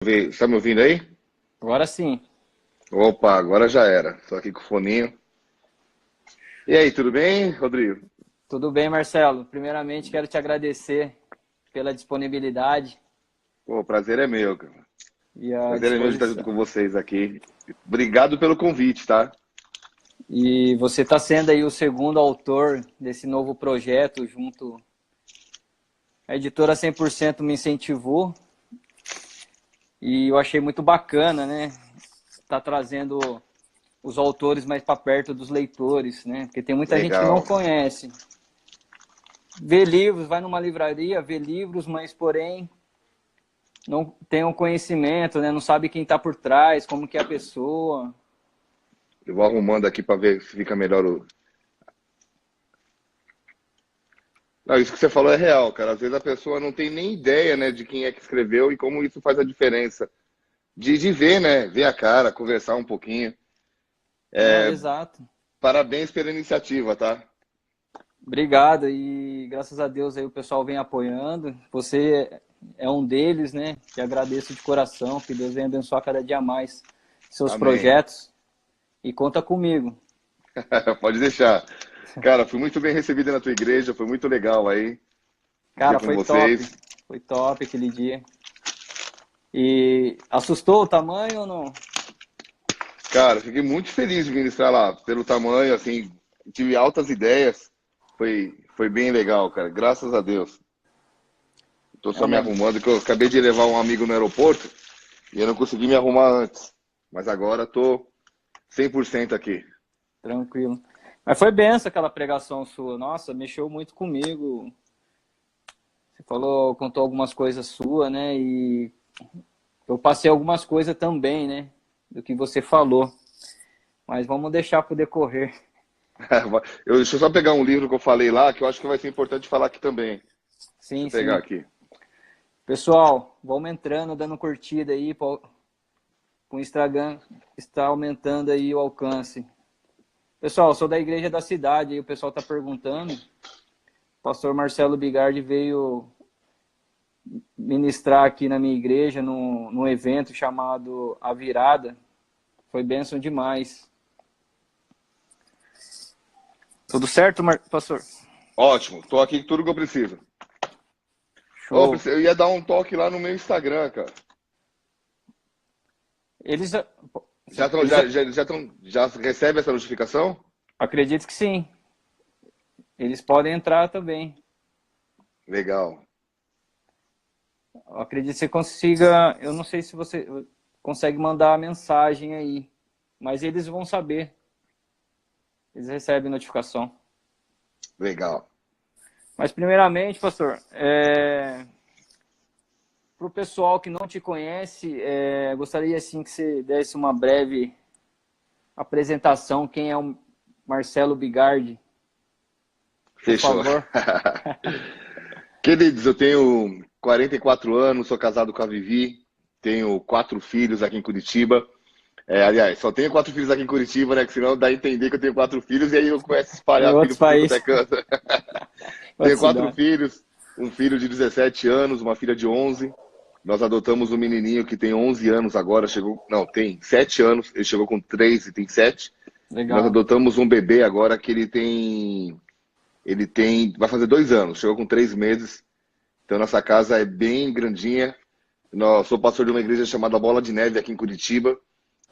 Está me ouvindo aí? Agora sim. Opa, agora já era. Estou aqui com o foninho. E aí, tudo bem, Rodrigo? Tudo bem, Marcelo? Primeiramente, quero te agradecer pela disponibilidade Pô, o prazer é meu, cara. e O a prazer é meu de estar junto com disposição. vocês aqui. Obrigado pelo convite, tá? E você está sendo aí o segundo autor desse novo projeto junto. A editora 100% me incentivou e eu achei muito bacana, né? Tá trazendo os autores mais para perto dos leitores, né? Porque tem muita gente que não Legal. conhece. Vê livros, vai numa livraria, vê livros, mas porém não tem um conhecimento, né? Não sabe quem está por trás, como que é a pessoa. Eu vou arrumando aqui para ver se fica melhor o. Não, isso que você falou é real, cara. Às vezes a pessoa não tem nem ideia, né, de quem é que escreveu e como isso faz a diferença. De ver, né? Ver a cara, conversar um pouquinho. Não, exato. Parabéns pela iniciativa, tá? Obrigado e graças a Deus aí o pessoal vem apoiando. Você é um deles, né? Que agradeço de coração, que Deus venha abençoar cada dia mais seus Amém. projetos e conta comigo. Pode deixar. Cara, fui muito bem recebido na tua igreja, foi muito legal aí, o dia Cara, com vocês. foi top aquele dia. E assustou o tamanho ou não? Cara, fiquei muito feliz de ministrar lá, pelo tamanho, assim, tive altas ideias. Foi bem legal, cara, graças a Deus. Tô É só me uma arrumando, que eu acabei de levar um amigo no aeroporto e eu não consegui me arrumar antes. Mas agora tô 100% aqui. tranquilo. Mas foi benção aquela pregação sua. Nossa, mexeu muito comigo. Você falou, contou algumas coisas suas, né? E eu passei algumas coisas também, né? Do que você falou. Mas vamos deixar pro decorrer. Deixa eu só pegar um livro que eu falei lá, que eu acho que vai ser importante falar aqui também. Deixa Sim, eu pegar sim. aqui. Pessoal, vamos entrando, dando curtida aí. O Instagram está aumentando aí o alcance. Pessoal, eu sou da igreja da cidade, aí o pessoal está perguntando. O pastor Marcelo Bigardi veio ministrar aqui na minha igreja, num evento chamado A Virada. Foi bênção demais. Tudo certo, pastor? Ótimo, tô aqui com tudo que eu preciso. Ô, Show. eu ia dar um toque lá no meu Instagram, cara. Eles, Já, eles já recebe essa notificação? acredito que sim. Eles podem entrar também. Legal. Eu acredito que você consiga. Eu não sei se você consegue mandar a mensagem aí, mas eles vão saber. Eles recebem notificação. Legal. Mas, primeiramente, pastor, para o pessoal que não te conhece, gostaria assim que você desse uma breve apresentação. Quem é o Marcelo Bigardi, por Fechou. favor? Queridos, eu tenho 44 anos, sou casado com a Vivi, tenho 4 filhos aqui em Curitiba. Aliás, só tenho 4 filhos aqui em Curitiba, né? Que senão dá a entender que eu tenho 4 filhos e aí eu começo a Em espalhar filho outros por tudo quanto é países, canto. Tenho outras quatro cidades. filhos, um filho de 17 anos, uma filha de 11. Nós adotamos um menininho que tem 11 anos agora, chegou, não, tem 7 anos, ele chegou com 3 e tem 7. E nós Legal. adotamos um bebê agora que vai fazer 2 anos, chegou com 3 meses. Então nossa casa é bem grandinha. Sou pastor de uma igreja chamada Bola de Neve aqui em Curitiba.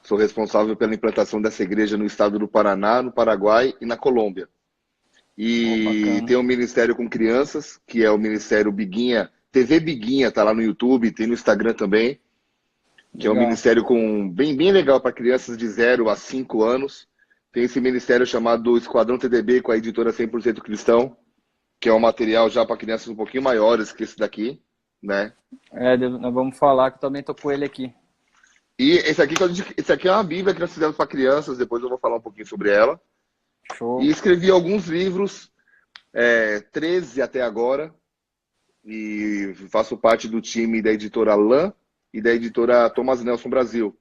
Sou responsável pela implantação dessa igreja no estado do Paraná, no Paraguai e na Colômbia. Oh, E bacana. tem um ministério com crianças, que é o Ministério Biguinha, TV Biguinha, tá lá no YouTube, tem no Instagram também, que é um Legal. ministério bem legal para crianças de 0 a 5 anos. Tem esse ministério chamado Esquadrão TDB, com a editora 100% Cristão, que é um material já para crianças um pouquinho maiores que esse daqui, né? Nós vamos falar que eu também tô com ele aqui. E esse aqui é uma Bíblia que nós fizemos para crianças, depois eu vou falar um pouquinho sobre ela. E Show. escrevi alguns livros, 13 até agora, e faço parte do time da editora LAM e da editora Thomas Nelson Brasil.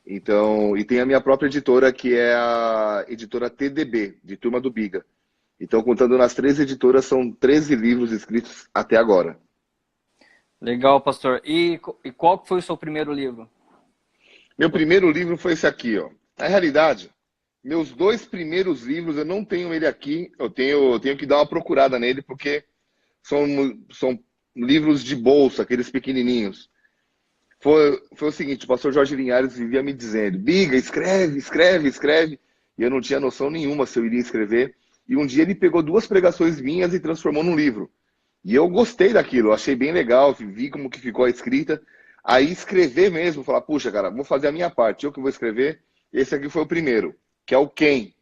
Então, e tem a minha própria editora, que é a editora TDB, de Turma do Biga. Então, contando nas 3 editoras, são 13 livros escritos até agora. Legal, pastor. E qual que foi o seu primeiro livro? Meu primeiro livro foi esse aqui, ó. Na realidade, meus dois primeiros livros, eu não tenho ele aqui, eu tenho que dar uma procurada nele, porque são livros de bolsa, aqueles pequenininhos. Foi o seguinte, o pastor Jorge Linhares vivia me dizendo, Biga, escreve, escreve, escreve. E eu não tinha noção nenhuma se eu iria escrever. E um dia ele pegou duas pregações minhas e transformou num livro. E eu gostei daquilo, eu achei bem legal, vi como que ficou a escrita. Aí escrever mesmo, falar, puxa, cara, vou fazer a minha parte, eu que vou escrever. Esse aqui foi o primeiro, que é o Quem.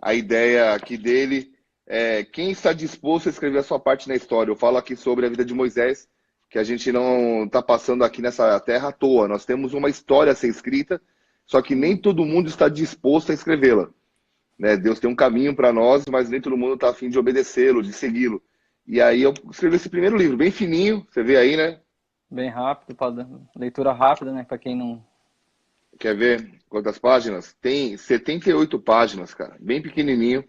A ideia aqui dele é quem está disposto a escrever a sua parte na história. Eu falo aqui sobre a vida de Moisés, que a gente não está passando aqui nessa terra à toa. Nós temos uma história a ser escrita, só que nem todo mundo está disposto a escrevê-la. Né? Deus tem um caminho para nós, mas nem todo mundo está afim de obedecê-lo, de segui-lo. E aí eu escrevi esse primeiro livro, bem fininho, você vê aí, né? Bem rápido, leitura rápida, né? Para quem não. Quer ver quantas páginas? Tem 78 páginas, cara, bem pequenininho.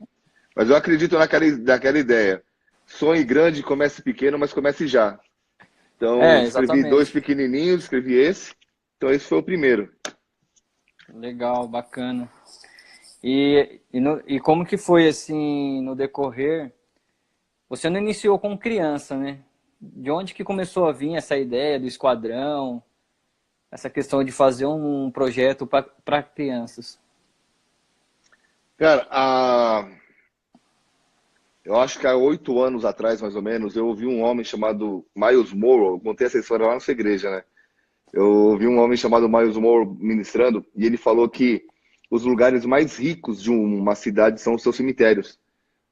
Mas eu acredito naquela ideia. Sonhe grande, comece pequeno, mas comece já. Então, É, escrevi dois exatamente. pequenininhos, escrevi esse. Então, esse foi o primeiro. Legal, bacana. E como que foi assim no decorrer? Você não iniciou com criança, né? De onde que começou a vir essa ideia do esquadrão, essa questão de fazer um projeto para crianças? Cara, eu acho que há 8 anos atrás, mais ou menos, eu ouvi um homem chamado Miles Morrow. Eu contei essa história lá na sua igreja, né? Eu ouvi um homem chamado Miles Morrow ministrando e ele falou que os lugares mais ricos de uma cidade são os seus cemitérios.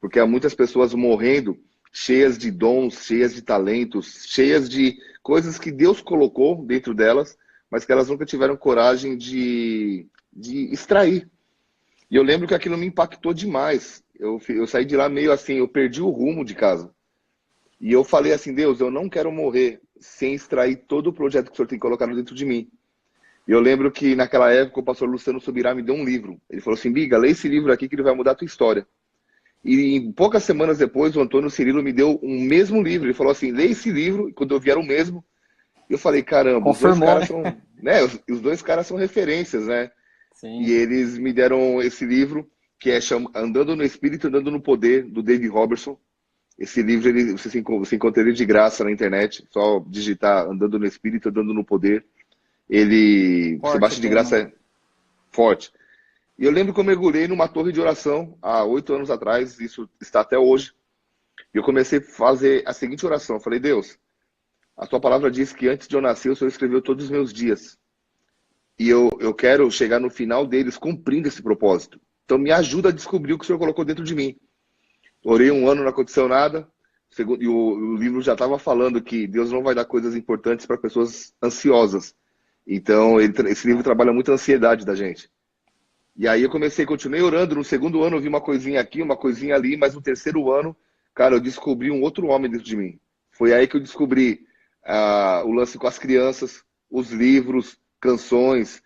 Porque há muitas pessoas morrendo cheias de dons, cheias de talentos, cheias de coisas que Deus colocou dentro delas, mas que elas nunca tiveram coragem de extrair. E eu lembro que aquilo me impactou demais. Eu saí de lá meio assim, eu perdi o rumo de casa. E eu falei assim, Deus, eu não quero morrer sem extrair todo o projeto que o Senhor tem colocado dentro de mim. E eu lembro que naquela época o pastor Luciano Subirá me deu um livro. Ele falou assim, Biga, lê esse livro aqui que ele vai mudar a tua história. E em poucas semanas depois, o Antônio Cirilo me deu um mesmo livro. Ele falou assim, lê esse livro. E quando eu vi era o mesmo, eu falei, caramba, os dois Confirmou, caras né? são, né? Os dois caras são referências, né? E Sim. eles me deram esse livro que é Andando no Espírito, Andando no Poder, do David Robertson. Esse livro você encontra ele de graça na internet, só digitar Andando no Espírito, Andando no Poder. Ele você Forte o baixa de tema, né? graça forte. E eu lembro que eu mergulhei numa torre de oração há 8 anos atrás, isso está até hoje. E eu comecei a fazer a seguinte oração. Eu falei, Deus, a tua palavra diz que antes de eu nascer, o Senhor escreveu todos os meus dias. E eu quero chegar no final deles cumprindo esse propósito. Então me ajuda a descobrir o que o Senhor colocou dentro de mim. Orei um ano, não aconteceu nada. E o livro já estava falando que Deus não vai dar coisas importantes para pessoas ansiosas. Então, esse livro trabalha muito a ansiedade da gente. E aí eu continuei orando. No segundo ano eu vi uma coisinha aqui, uma coisinha ali, mas no terceiro ano, cara, eu descobri um outro homem dentro de mim. Foi aí que eu descobri o lance com as crianças, os livros, canções,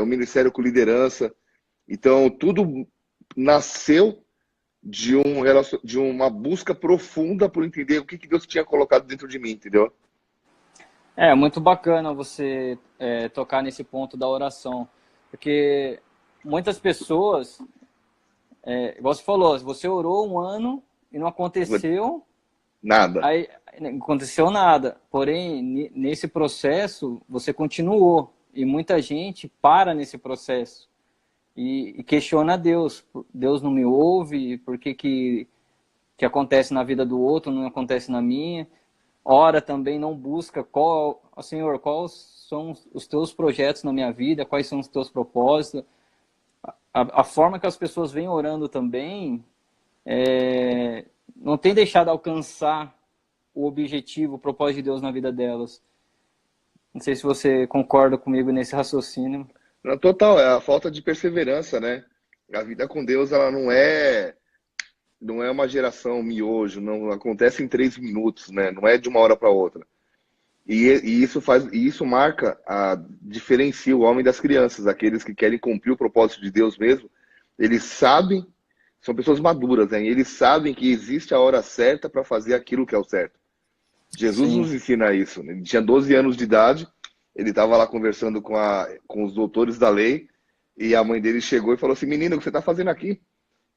o ministério com liderança. Então, tudo nasceu de uma busca profunda por entender o que Deus tinha colocado dentro de mim, entendeu? É muito bacana você tocar nesse ponto da oração, porque muitas pessoas, igual você falou, você orou um ano e não aconteceu, Nada. aí não aconteceu nada. Porém, nesse processo, você continuou. E muita gente para nesse processo e questiona Deus. Deus não me ouve, por que acontece na vida do outro, não acontece na minha? Ora também não busca Senhor, quais são os teus projetos na minha vida, quais são os teus propósitos. A forma que as pessoas vêm orando também não tem deixado alcançar o objetivo, o propósito de Deus na vida delas. Não sei se você concorda comigo nesse raciocínio. Na total, é a falta de perseverança, né? A vida com Deus, ela não é uma geração miojo, não acontece em 3 minutos, né? Não é de uma hora para outra. E isso marca diferencia o homem das crianças, aqueles que querem cumprir o propósito de Deus mesmo. Eles sabem, são pessoas maduras, né? E eles sabem que existe a hora certa para fazer aquilo que é o certo. Jesus sim, nos ensina isso, né? Ele tinha 12 anos de idade, ele estava lá conversando com os doutores da lei, e a mãe dele chegou e falou assim: menino, o que você está fazendo aqui?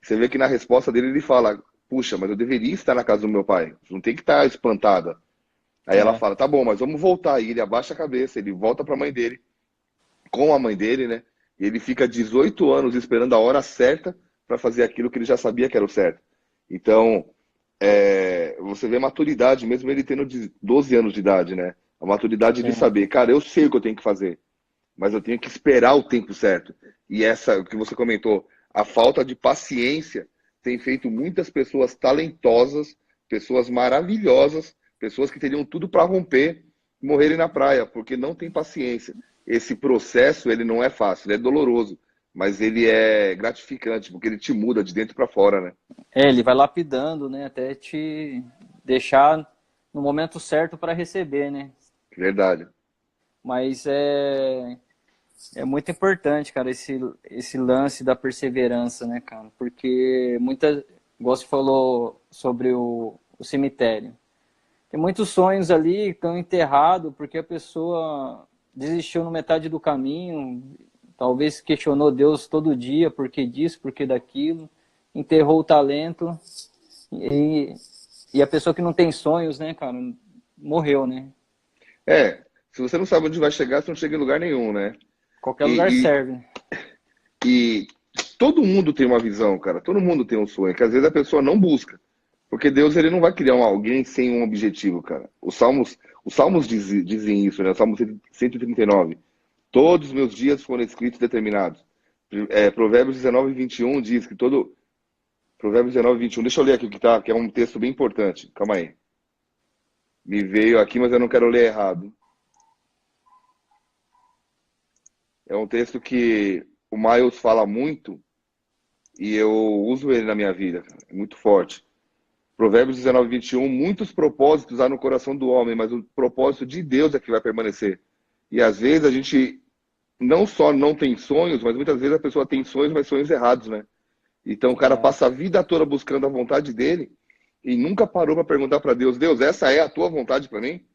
Você vê que na resposta dele ele fala: puxa, mas eu deveria estar na casa do meu pai, não tem que estar espantada. Aí ela é, fala: tá bom, mas vamos voltar. E ele abaixa a cabeça, ele volta para a mãe dele, com a mãe dele, né? E ele fica 18 anos esperando a hora certa para fazer aquilo que ele já sabia que era o certo. Então, você vê a maturidade, mesmo ele tendo 12 anos de idade, né? A maturidade de sim. saber, cara, eu sei o que eu tenho que fazer, mas eu tenho que esperar o tempo certo. E essa, o que você comentou, a falta de paciência tem feito muitas pessoas talentosas, pessoas maravilhosas, pessoas que teriam tudo para romper, morrerem na praia, porque não tem paciência. Esse processo, ele não é fácil, ele é doloroso, mas ele é gratificante, porque ele te muda de dentro para fora, né? É, ele vai lapidando, né? Até te deixar no momento certo para receber, né? Verdade. Mas é muito importante, cara, esse lance da perseverança, né, cara? Porque igual você falou sobre o cemitério. Tem muitos sonhos ali que estão enterrados porque a pessoa desistiu no metade do caminho, talvez questionou Deus todo dia, por que disso, por que daquilo, enterrou o talento e, e a pessoa que não tem sonhos, né, cara, morreu, né? Se você não sabe onde vai chegar, você não chega em lugar nenhum, né? Qualquer lugar E, serve. e todo mundo tem uma visão, cara. Todo mundo tem um sonho, que às vezes a pessoa não busca. Porque Deus ele não vai criar alguém sem um objetivo, cara. Os Salmos dizem isso, né? O Salmo 139. Todos os meus dias foram escritos e determinados. Provérbios 19:21 diz que todo. Provérbios 19:21. Deixa eu ler aqui o que tá, que é um texto bem importante. Calma aí. Me veio aqui, mas eu não quero ler errado. É um texto que o Miles fala muito e eu uso ele na minha vida, cara. É muito forte. Provérbios 19:21, muitos propósitos há no coração do homem, mas o propósito de Deus é que vai permanecer. E às vezes a gente não só não tem sonhos, mas muitas vezes a pessoa tem sonhos, mas sonhos errados, né? Então o cara É, passa a vida toda buscando a vontade dele e nunca parou para perguntar para Deus: Deus, essa é a tua vontade para mim?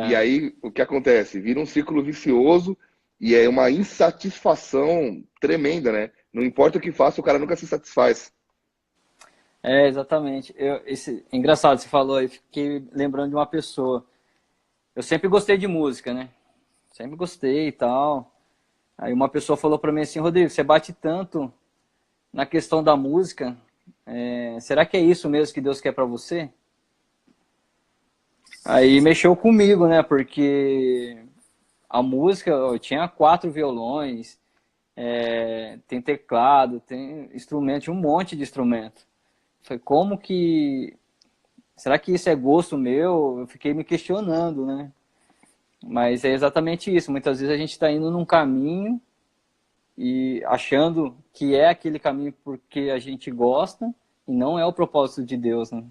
E é. aí o que acontece? Vira um ciclo vicioso e é uma insatisfação tremenda, né? Não importa o que faça, o cara nunca se satisfaz. É, exatamente. Engraçado, você falou aí, fiquei lembrando de uma pessoa. Eu sempre gostei de música, né? Sempre gostei e tal. Aí uma pessoa falou pra mim assim, Rodrigo, você bate tanto na questão da música, será que é isso mesmo que Deus quer pra você? Aí mexeu comigo, né? Porque a música, eu tinha 4 violões, tem teclado, tem instrumento, um monte de instrumento. Foi como que será que isso é gosto meu? Eu fiquei me questionando, né? Mas é exatamente isso. Muitas vezes a gente está indo num caminho e achando que é aquele caminho porque a gente gosta e não é o propósito de Deus, né?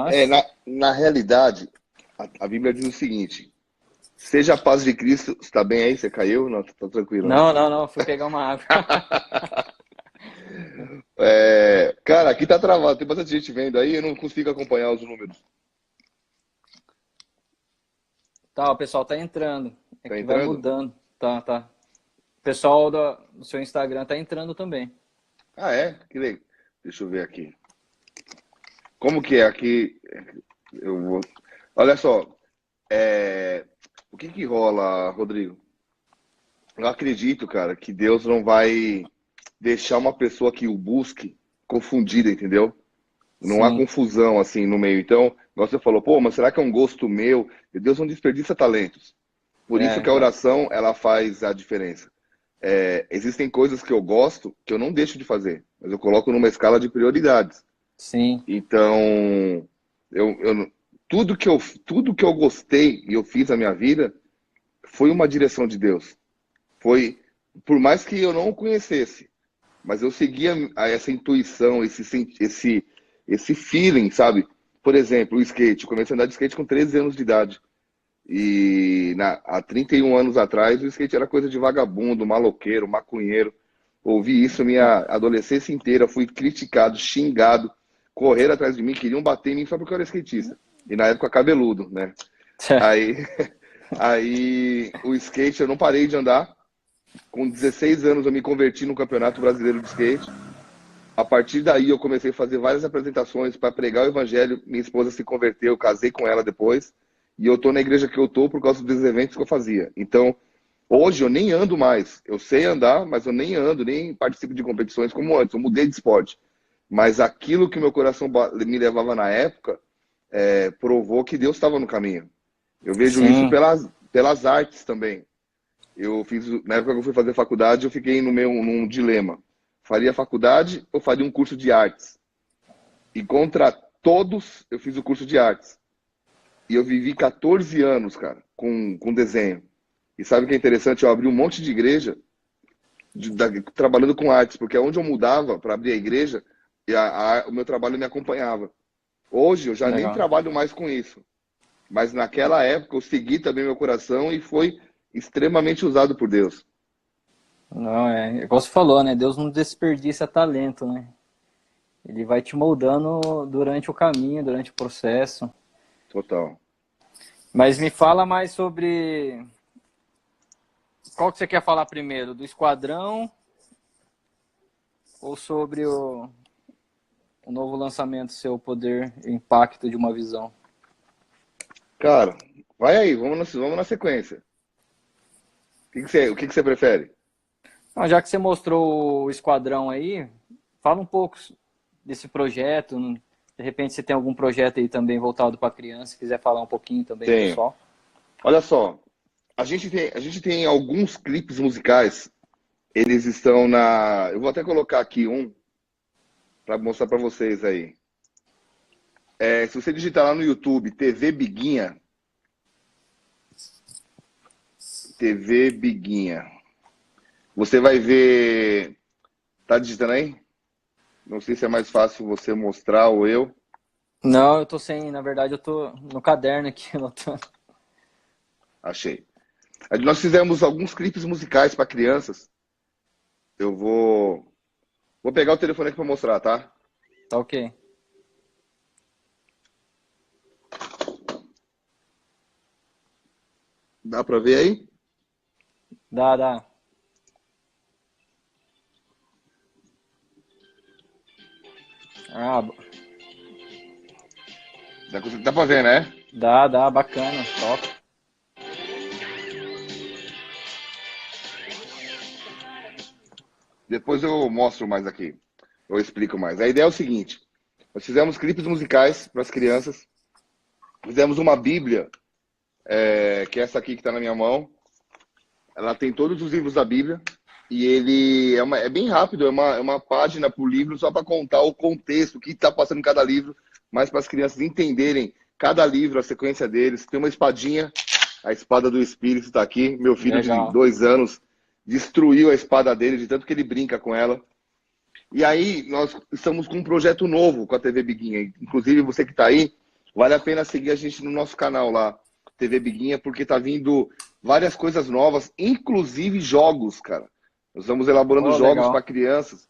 É, Mas, na realidade, a Bíblia diz o seguinte: seja a paz de Cristo, está bem aí? Você caiu? Não, tá tranquilo, né? não, não, não, fui pegar uma água. Cara, aqui tá travado, tem bastante gente vendo aí, eu não consigo acompanhar os números. Tá, o pessoal tá entrando. É Tá que vai entrando? mudando. Tá, tá. O pessoal do seu Instagram tá entrando também. Ah, é? Que legal. Deixa eu ver aqui. Como que é aqui? Eu vou. Olha só, o que que rola, Rodrigo? Eu acredito, cara, que Deus não vai deixar uma pessoa que o busque confundida, entendeu? Não há Sim, confusão assim no meio. Então, você falou, pô, mas será que é um gosto meu? E Deus não desperdiça talentos. Por isso que a exato. oração, ela faz a diferença. Existem coisas que eu gosto que eu não deixo de fazer, mas eu coloco numa escala de prioridades. Sim, Então, eu tudo que eu gostei e eu fiz na minha vida foi uma direção de Deus. Foi, por mais que eu não o conhecesse, mas eu seguia essa intuição, esse feeling, sabe? Por exemplo, o skate. Eu comecei a andar de skate com 13 anos de idade. E há 31 anos atrás, o skate era coisa de vagabundo, maloqueiro, maconheiro. Ouvi isso minha adolescência inteira. Fui criticado, xingado, correr atrás de mim, queriam bater em mim só porque eu era skatista. E na época cabeludo, né? Aí, aí o skate eu não parei de andar. Com 16 anos eu me converti no Campeonato Brasileiro de Skate. A partir daí eu comecei a fazer várias apresentações para pregar o evangelho. Minha esposa se converteu, eu casei com ela depois. E eu tô na igreja que eu tô por causa dos eventos que eu fazia. Então, hoje eu nem ando mais. Eu sei andar, mas eu nem ando, nem participo de competições como antes. Eu mudei de esporte. Mas aquilo que meu coração me levava na época, provou que Deus estava no caminho. Eu vejo isso Sim. pelas artes também. Na época que eu fui fazer faculdade, eu fiquei num dilema. Faria faculdade ou faria um curso de artes? E contra todos, eu fiz o curso de artes. E eu vivi 14 anos, cara, com desenho. E sabe o que é interessante? Eu abri um monte de igreja trabalhando com artes, porque onde eu mudava para abrir a igreja, o meu trabalho me acompanhava. Hoje eu já nem Legal. trabalho mais com isso. Mas naquela época eu segui também meu coração e foi extremamente usado por Deus. Não, igual você falou, né? Deus não desperdiça talento, né? Ele vai te moldando durante o caminho, durante o processo. Total. Mas me fala mais sobre... Qual que você quer falar primeiro? Do Esquadrão ou sobre o novo lançamento, seu Poder e Impacto de uma Visão? Cara, vai aí, vamos na sequência. O que que você prefere? Não, já que você mostrou o Esquadrão aí, fala um pouco desse projeto. De repente você tem algum projeto aí também voltado para criança, se quiser falar um pouquinho também, Tenho. pessoal. Olha só, a gente tem alguns clipes musicais, eles estão na... Eu vou até colocar aqui um para mostrar para vocês aí. Se você digitar lá no YouTube, TV Biguinha, você vai ver... Tá digitando aí? Não sei se é mais fácil você mostrar ou eu. Não, eu tô sem, na verdade eu tô no caderno aqui anotando. Achei. Nós fizemos alguns clipes musicais para crianças. Eu vou pegar o telefone aqui para mostrar, tá? Tá ok. Dá para ver aí? Dá. Ah, Dá para ver, né? dá, bacana, top. Depois eu mostro mais aqui. Eu explico mais. A ideia é o seguinte: nós fizemos clipes musicais para as crianças. Fizemos uma Bíblia, que é essa aqui que está na minha mão. Ela tem todos os livros da Bíblia. E ele é bem rápido, é uma página por livro, só para contar o contexto, o que está passando em cada livro, mas para as crianças entenderem cada livro, a sequência deles. Tem uma espadinha, a espada do Espírito está aqui. Meu filho de Legal. 2 anos destruiu a espada dele, de tanto que ele brinca com ela. E aí, nós estamos com um projeto novo com a TV Biguinha. Inclusive, você que está aí, vale a pena seguir a gente no nosso canal lá, TV Biguinha, porque tá vindo várias coisas novas, inclusive jogos, cara. Nós estamos elaborando Oh, jogos para legal. crianças.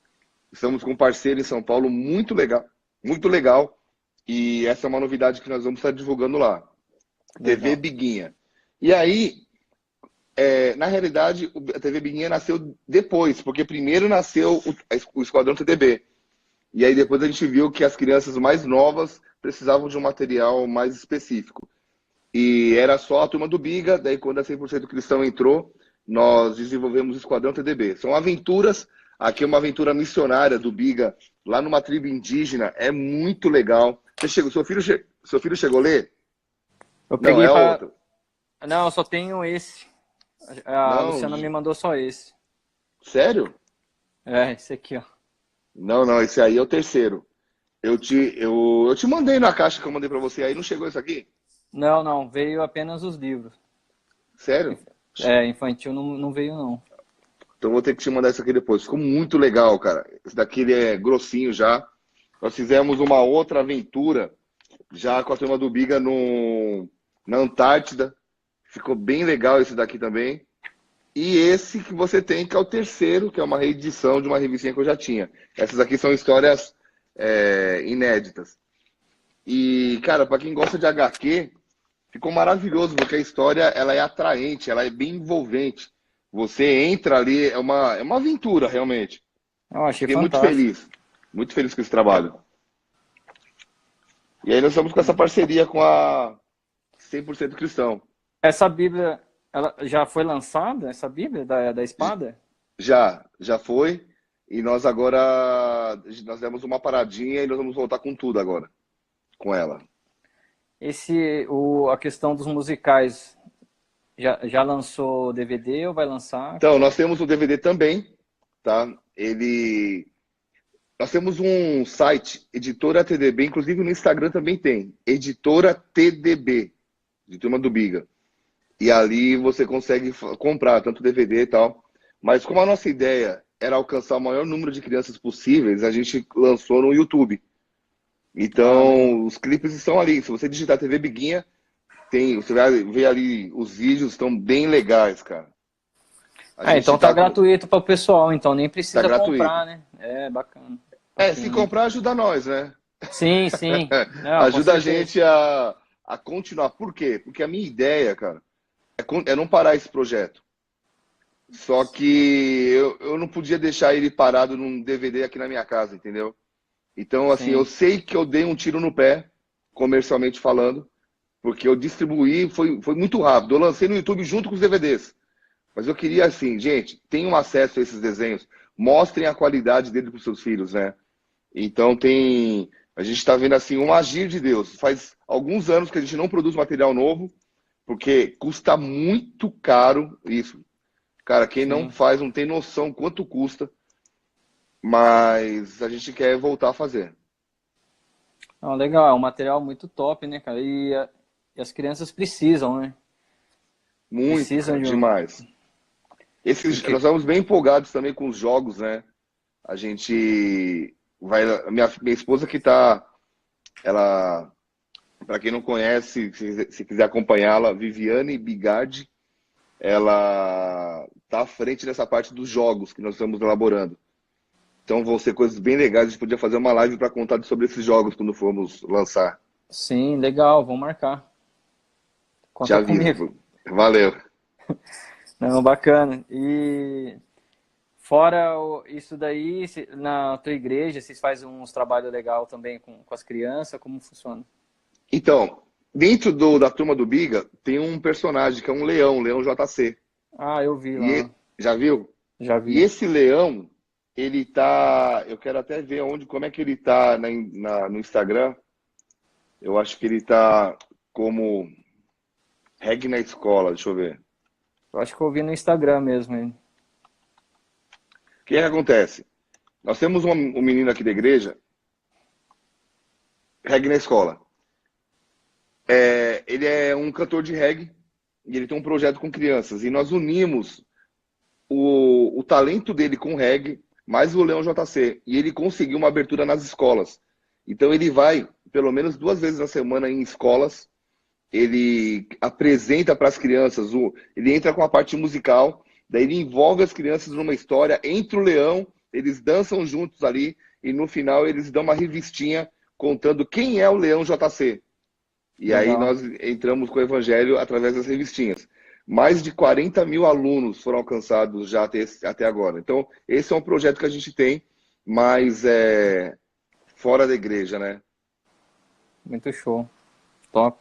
Estamos com um parceiro em São Paulo muito legal, muito legal. E essa é uma novidade que nós vamos estar divulgando lá. TV Legal. Biguinha. E aí, na realidade, a TV Biguinha nasceu depois, porque primeiro nasceu o Esquadrão TDB. E aí depois a gente viu que as crianças mais novas precisavam de um material mais específico. E era só a turma do Biga, daí quando a 100% Cristão entrou, nós desenvolvemos o Esquadrão TDB. São aventuras, aqui é uma aventura missionária do Biga, lá numa tribo indígena, é muito legal. Seu filho chegou a ler? Eu Não, peguei é para... outro. Não, eu só tenho esse. A Não, Luciana me mandou só esse. sério? Esse aqui, ó. Não, esse aí é o terceiro. Eu te mandei na caixa que eu mandei pra você, aí não chegou isso aqui? Não, veio apenas os livros. Sério? Infantil não veio, não. Então vou ter que te mandar isso aqui depois. Ficou muito legal, cara. Esse daqui ele é grossinho já. Nós fizemos uma outra aventura já com a turma do Biga na Antártida. Ficou bem legal esse daqui também. E esse que você tem, que é o terceiro, que é uma reedição de uma revistinha que eu já tinha. Essas aqui são histórias inéditas. E, cara, para quem gosta de HQ, ficou maravilhoso, porque a história ela é atraente, ela é bem envolvente. Você entra ali, é uma aventura, realmente. Eu achei Fiquei fantástico. muito feliz com esse trabalho. E aí nós estamos com essa parceria com a 100% Cristão. Essa Bíblia, ela já foi lançada, essa Bíblia da espada? Já foi. E nós agora, nós demos uma paradinha e nós vamos voltar com tudo agora, com ela. A questão dos musicais, já lançou DVD ou vai lançar? Então, nós temos o DVD também, tá? Nós temos um site, Editora TDB, inclusive no Instagram também tem, Editora TDB, de Turma do Biga. E ali você consegue comprar tanto DVD e tal. Mas como a nossa ideia era alcançar o maior número de crianças possíveis, a gente lançou no YouTube. Ah, legal. Então, os clipes estão ali. Se você digitar TV Biguinha, você vai ver ali, os vídeos estão bem legais, cara. A Então gente tá tá com. gratuito para o pessoal, então nem Tá precisa gratuito. comprar, né? É bacana. Se Bacana. comprar, ajuda nós, né? Sim, sim. Não, com Ajuda a certeza. gente a continuar. Por quê? Porque a minha ideia, cara, é não parar esse projeto. Só que eu não podia deixar ele parado num DVD aqui na minha casa, entendeu? Então, assim, eu Sim. sei que eu dei um tiro no pé, comercialmente falando, porque eu distribuí, foi muito rápido. Eu lancei no YouTube junto com os DVDs. Mas eu queria, assim, gente, tenham acesso a esses desenhos, mostrem a qualidade dele para os seus filhos, né? Então tem. A gente está vendo assim um agir de Deus. Faz alguns anos que a gente não produz material novo, porque custa muito caro isso. Cara, quem não Sim. faz não tem noção quanto custa, mas a gente quer voltar a fazer. Não, legal, é um material muito top, né, cara? E as crianças precisam, né? Muito, Precisam cara, de um. demais. Nós Porque... estamos bem empolgados também com os jogos, né? A gente vai. Minha esposa que tá. Ela, para quem não conhece, se quiser acompanhá-la, Viviane Bigardi, ela tá à frente dessa parte dos jogos que nós estamos elaborando. Então vão ser coisas bem legais. A gente podia fazer uma live para contar sobre esses jogos quando formos lançar. Sim, legal, vamos marcar. Te Conta comigo. aviso. Valeu. Não, bacana. E fora isso daí, na tua igreja, vocês fazem uns trabalhos legais também com as crianças? Como funciona? Então, dentro da turma do Biga, tem um personagem que é um leão JC. Ah, eu vi E lá. já viu? Já E vi. esse leão, ele tá. Eu quero até ver como é que ele tá no Instagram. Eu acho que ele tá como Reg na escola, deixa eu ver. Eu acho que eu vi no Instagram mesmo, hein? O que é que acontece? Nós temos um menino aqui da igreja, reggae na escola. Ele é um cantor de reggae e ele tem um projeto com crianças. E nós unimos o talento dele com o reggae, mais o Leão JC. E ele conseguiu uma abertura nas escolas. Então ele vai, pelo menos 2 vezes na semana, em escolas. Ele apresenta para as crianças, ele entra com a parte musical, daí ele envolve as crianças numa história, entre o leão, eles dançam juntos ali, e no final eles dão uma revistinha contando quem é o Leão JC. E aí Legal. nós entramos com o evangelho através das revistinhas. Mais de 40 mil alunos foram alcançados já até agora. Então, esse é um projeto que a gente tem, mas fora da igreja, né? Muito show. Top.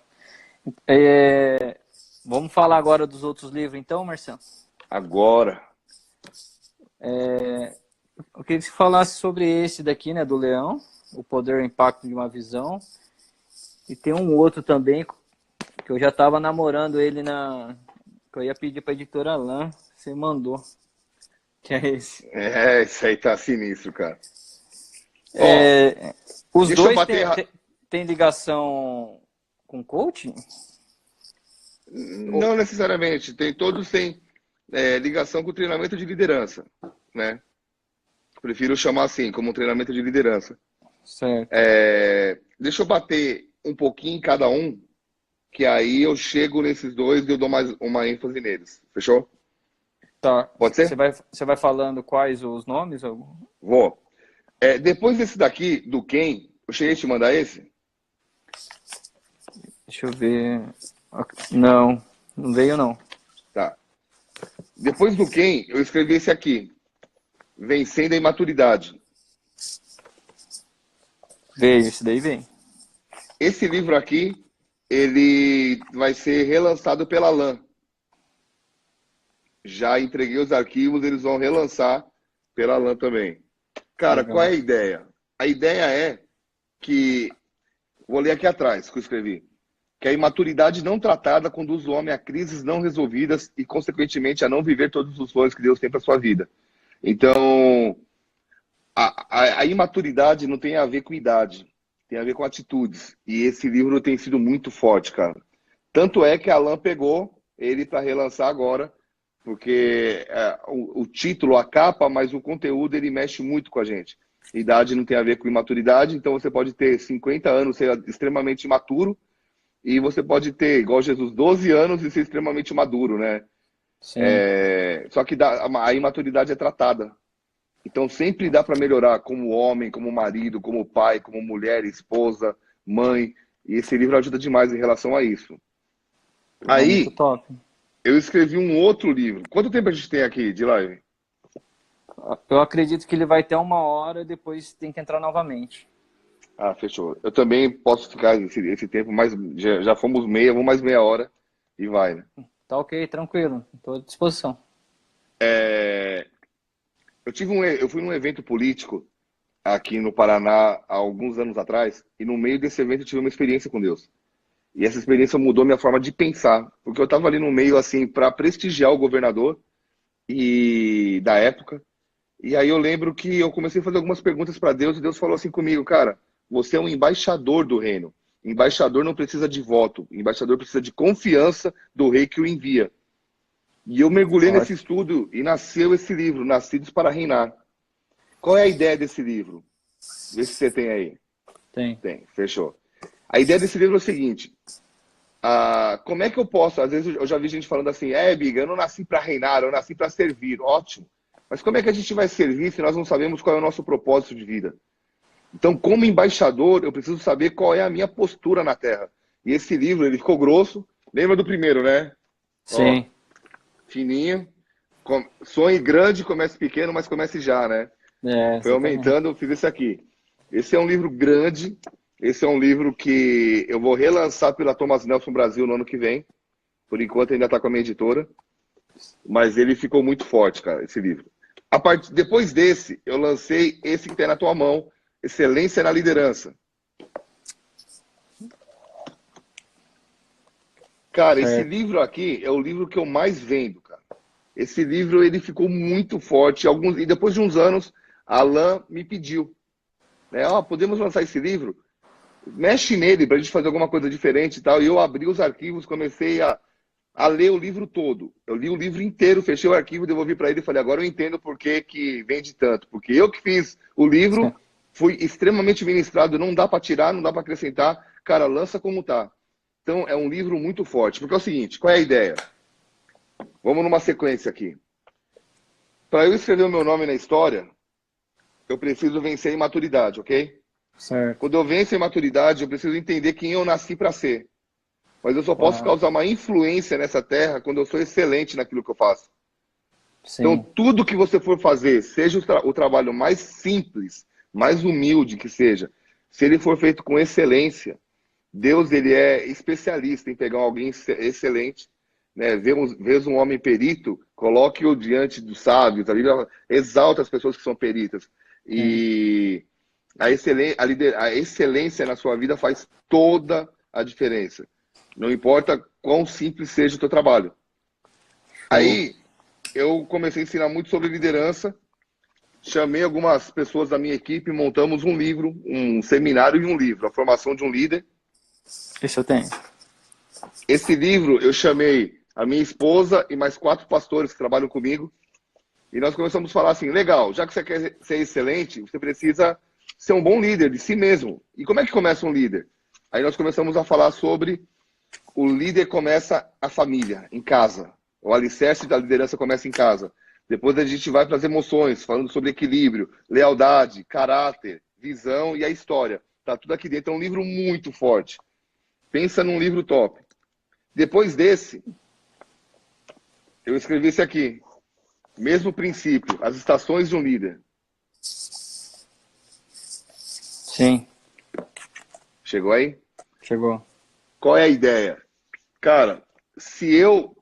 É, vamos falar agora dos outros livros, então, Marcelo? Agora. Eu queria que você falasse sobre esse daqui, né, do Leão, O Poder e o Impacto de uma Visão. E tem um outro também, que eu já estava namorando ele que eu ia pedir para a editora Lan, você mandou, que é esse. Isso aí tá sinistro, cara. Ó, É, os deixa eu dois bater. têm ligação com coaching? Ou- Não necessariamente. Todos têm ligação com o treinamento de liderança, né? Prefiro chamar assim, como um treinamento de liderança. Certo. Deixa eu bater um pouquinho em cada um, que aí eu chego nesses dois e eu dou mais uma ênfase neles. Fechou? Tá. Pode ser? Você vai falando quais os nomes? Vou. Depois desse daqui, do Ken, eu cheguei a te mandar esse? Deixa eu ver. Não, não veio não. Tá. Depois do Ken, eu escrevi esse aqui, Vencendo a Imaturidade. Veio, esse daí vem. Esse livro aqui, ele vai ser relançado pela LAN. Já entreguei os arquivos, eles vão relançar pela LAN também. Cara, Legal. qual é a ideia? A ideia é que, vou ler aqui atrás, que eu escrevi, que a imaturidade não tratada conduz o homem a crises não resolvidas e, consequentemente, a não viver todos os sonhos que Deus tem para sua vida. Então, a imaturidade não tem a ver com idade, tem a ver com atitudes. E esse livro tem sido muito forte, cara. Tanto é que a Alan pegou ele para relançar agora, porque o título, a capa, mas o conteúdo, ele mexe muito com a gente. Idade não tem a ver com imaturidade, então você pode ter 50 anos, ser extremamente imaturo, e você pode ter, igual Jesus, 12 anos e ser extremamente maduro, né? Sim. Só que a imaturidade é tratada. Então sempre dá para melhorar como homem, como marido, como pai, como mulher, esposa, mãe. E esse livro ajuda demais em relação a isso. Aí, muito top. eu escrevi um outro livro. Quanto tempo a gente tem aqui de live? Eu acredito que ele vai ter 1 hora e depois tem que entrar novamente. Ah, fechou. Eu também posso ficar esse tempo, mas já fomos vamos mais meia hora e vai, né? Tá ok, tranquilo. Estou à disposição. Eu fui num evento político aqui no Paraná há alguns anos atrás, e no meio desse evento eu tive uma experiência com Deus. E essa experiência mudou minha forma de pensar, porque eu estava ali no meio assim para prestigiar o governador e da época. E aí eu lembro que eu comecei a fazer algumas perguntas para Deus e Deus falou assim comigo, cara, você é um embaixador do reino. Embaixador não precisa de voto, embaixador precisa de confiança do rei que o envia. E eu mergulhei nesse estudo e nasceu esse livro, Nascidos para Reinar. Qual é a ideia desse livro? Vê se você tem aí. Tem, fechou. A ideia desse livro é o seguinte, como é que eu posso, às vezes eu já vi gente falando assim, Biga, eu não nasci para reinar, eu nasci para servir. Ótimo. Mas como é que a gente vai servir se nós não sabemos qual é o nosso propósito de vida? Então, como embaixador, eu preciso saber qual é a minha postura na Terra. E esse livro, ele ficou grosso. Lembra do primeiro, né? Sim. Ó, fininho. Sonhe grande, comece pequeno, mas comece já, né? Foi aumentando, eu fiz esse aqui. Esse é um livro grande. Esse é um livro que eu vou relançar pela Thomas Nelson Brasil no ano que vem. Por enquanto ainda está com a minha editora. Mas ele ficou muito forte, cara, esse livro. Depois desse, eu lancei esse que tem na tua mão, Excelência na Liderança. Cara, esse livro aqui é o livro que eu mais vendo, cara. Esse livro, ele ficou muito forte. E depois de uns anos, a Alan me pediu, né? Podemos lançar esse livro? Mexe nele pra gente fazer alguma coisa diferente e tal. E eu abri os arquivos, comecei a ler o livro todo. Eu li o livro inteiro, fechei o arquivo, devolvi para ele e falei, agora eu entendo por que vende tanto. Porque eu que fiz o livro, fui extremamente ministrado, não dá para tirar, não dá para acrescentar. Cara, lança como tá. Então, é um livro muito forte. Porque é o seguinte, qual é a ideia? Vamos numa sequência aqui. Para eu escrever o meu nome na história, eu preciso vencer a imaturidade, ok? Certo. Quando eu venço a imaturidade, eu preciso entender quem eu nasci para ser. Mas eu só posso causar uma influência nessa terra quando eu sou excelente naquilo que eu faço. Sim. Então, tudo que você for fazer, seja o trabalho mais simples, mais humilde que seja, se ele for feito com excelência, Deus, ele é especialista em pegar alguém excelente, né? Vês um homem perito, coloque-o diante dos sábios, a Bíblia exalta as pessoas que são peritas. E a excelência na sua vida faz toda a diferença. Não importa quão simples seja o teu trabalho. Aí, eu comecei a ensinar muito sobre liderança, chamei algumas pessoas da minha equipe, montamos um livro, um seminário e um livro, a formação de um líder. Esse eu tenho. Esse livro eu chamei a minha esposa e mais 4 pastores que trabalham comigo, e nós começamos a falar assim, legal, já que você quer ser excelente, você precisa ser um bom líder de si mesmo. E como é que começa um líder? Aí nós começamos a falar sobre o líder começa a família, em casa. O alicerce da liderança começa em casa. Depois a gente vai para as emoções, falando sobre equilíbrio, lealdade, caráter, visão e a história. Tá tudo aqui dentro. É um livro muito forte. Pensa num livro top. Depois desse, eu escrevi esse aqui. Mesmo princípio, As Estações de um Líder. Sim, Chegou aí? chegou. Qual é a ideia? Cara, se eu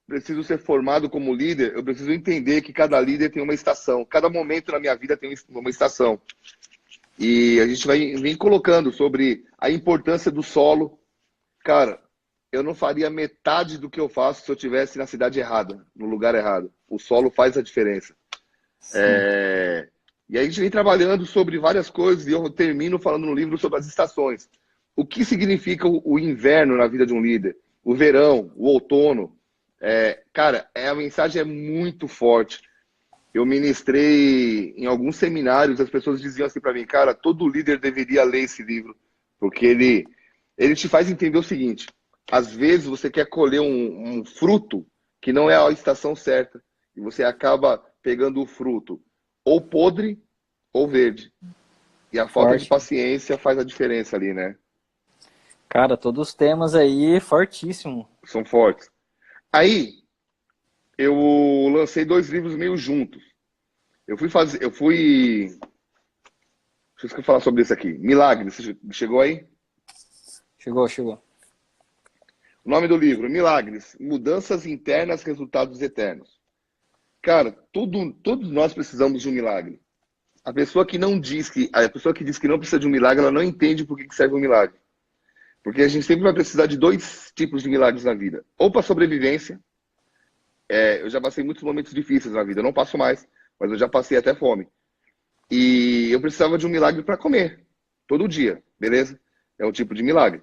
preciso ser formado como líder, eu preciso entender que cada líder tem uma estação. Cada momento na minha vida tem uma estação. E a gente vem colocando sobre a importância do solo. Cara, eu não faria metade do que eu faço se eu estivesse na cidade errada, no lugar errado. O solo faz a diferença. E aí a gente vem trabalhando sobre várias coisas e eu termino falando no livro sobre as estações. O que significa o inverno na vida de um líder? O verão, o outono. Cara, a mensagem é muito forte. Eu ministrei em alguns seminários, as pessoas diziam assim para mim, cara, todo líder deveria ler esse livro, porque ele te faz entender o seguinte, às vezes você quer colher um fruto que não é a estação certa, e você acaba pegando o fruto ou podre ou verde. E a falta de Forte. paciência faz a diferença ali, né? Cara, todos os temas aí, fortíssimo. São fortes. Aí, eu lancei 2 livros meio juntos. Deixa eu falar sobre isso aqui. Milagres, você chegou aí? Chegou, chegou. O nome do livro, Milagres, Mudanças Internas, Resultados Eternos. Cara, todos nós precisamos de um milagre. A pessoa que diz que não precisa de um milagre, ela não entende por que serve um milagre. Porque a gente sempre vai precisar de 2 tipos de milagres na vida. Ou para sobrevivência. Eu já passei muitos momentos difíceis na vida. Eu não passo mais, mas eu já passei até fome. E eu precisava de um milagre para comer. Todo dia, beleza? É um tipo de milagre.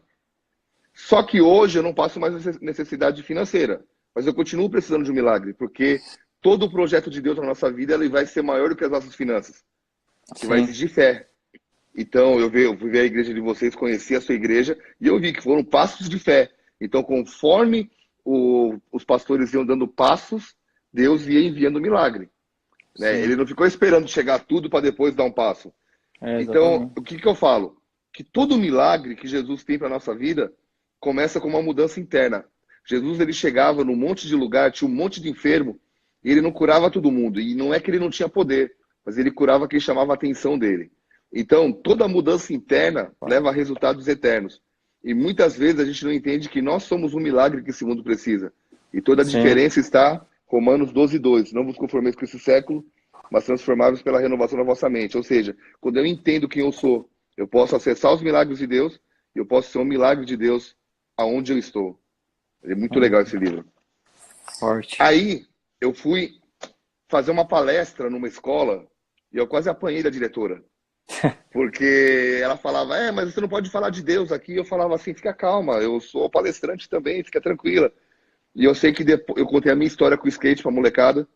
Só que hoje eu não passo mais necessidade financeira. Mas eu continuo precisando de um milagre. Porque todo o projeto de Deus na nossa vida ele vai ser maior do que as nossas finanças. Que vai Sim, exigir fé. Então, eu fui ver a igreja de vocês, conheci a sua igreja, e eu vi que foram passos de fé. Então, conforme os pastores iam dando passos, Deus ia enviando milagre. Né? sim. Ele não ficou esperando chegar tudo para depois dar um passo. Então, Exatamente. o que eu falo? Que todo milagre que Jesus tem para a nossa vida começa com uma mudança interna. Jesus, ele chegava num monte de lugar, tinha um monte de enfermo, e ele não curava todo mundo. E não é que ele não tinha poder, mas ele curava quem chamava a atenção dele. Então, toda mudança interna leva a resultados eternos. E muitas vezes a gente não entende que nós somos um milagre que esse mundo precisa. E toda a Sim, diferença está, Romanos 12:2. Não vos conformeis com esse século, mas transformáveis pela renovação da vossa mente. Ou seja, quando eu entendo quem eu sou, eu posso acessar os milagres de Deus e eu posso ser um milagre de Deus aonde eu estou. É muito legal esse livro. forte. Aí, eu fui fazer uma palestra numa escola e eu quase apanhei da diretora. Porque ela falava, mas você não pode falar de Deus aqui. Eu falava assim, fica calma, eu sou palestrante também, fica tranquila. E eu sei que depois, eu contei a minha história com o skate pra molecada.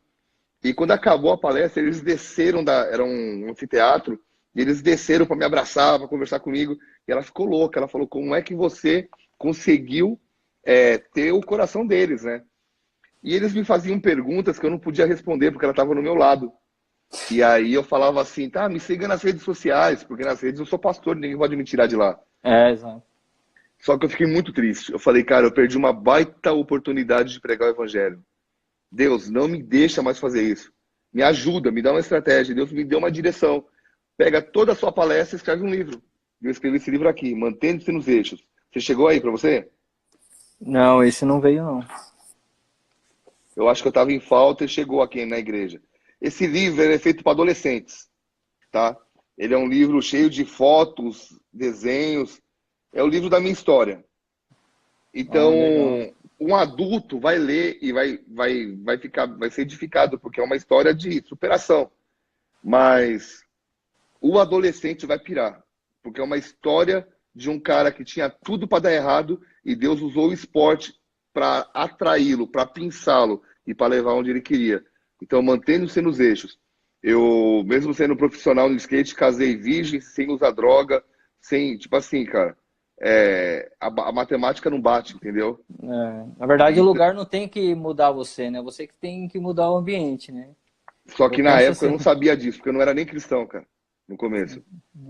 E quando acabou a palestra, eles desceram era um anfiteatro, e eles desceram para me abraçar, para conversar comigo. E ela ficou louca, ela falou, como é que você conseguiu ter o coração deles, né? E eles me faziam perguntas que eu não podia responder, porque ela estava no meu lado. E aí eu falava assim, tá, me siga nas redes sociais, porque nas redes eu sou pastor, ninguém pode me tirar de lá. Exato. Só que eu fiquei muito triste. Eu falei, cara, eu perdi uma baita oportunidade de pregar o evangelho. Deus, não me deixa mais fazer isso. Me ajuda, me dá uma estratégia. Deus me deu uma direção. Pega toda a sua palestra e escreve um livro. Eu escrevi esse livro aqui, Mantendo-se nos Eixos. Você chegou aí para você? Não, esse não veio, não. Eu acho que eu estava em falta e chegou aqui na igreja. Esse livro é feito para adolescentes, tá? Ele é um livro cheio de fotos, desenhos. É o livro da minha história. Então, Legal. um adulto vai ler e vai ser edificado, porque é uma história de superação. Mas o adolescente vai pirar, porque é uma história de um cara que tinha tudo para dar errado e Deus usou o esporte para atraí-lo, para pinçá-lo e para levar onde ele queria. Então, mantendo-se nos eixos. Eu, mesmo sendo profissional no skate, casei virgem, sem usar droga, sem, tipo assim, cara, a matemática não bate, entendeu? Na verdade, o E, lugar não tem que mudar você, né? Você que tem que mudar o ambiente, né? só Eu que na penso época eu assim. não sabia disso, porque eu não era nem cristão, cara, no começo.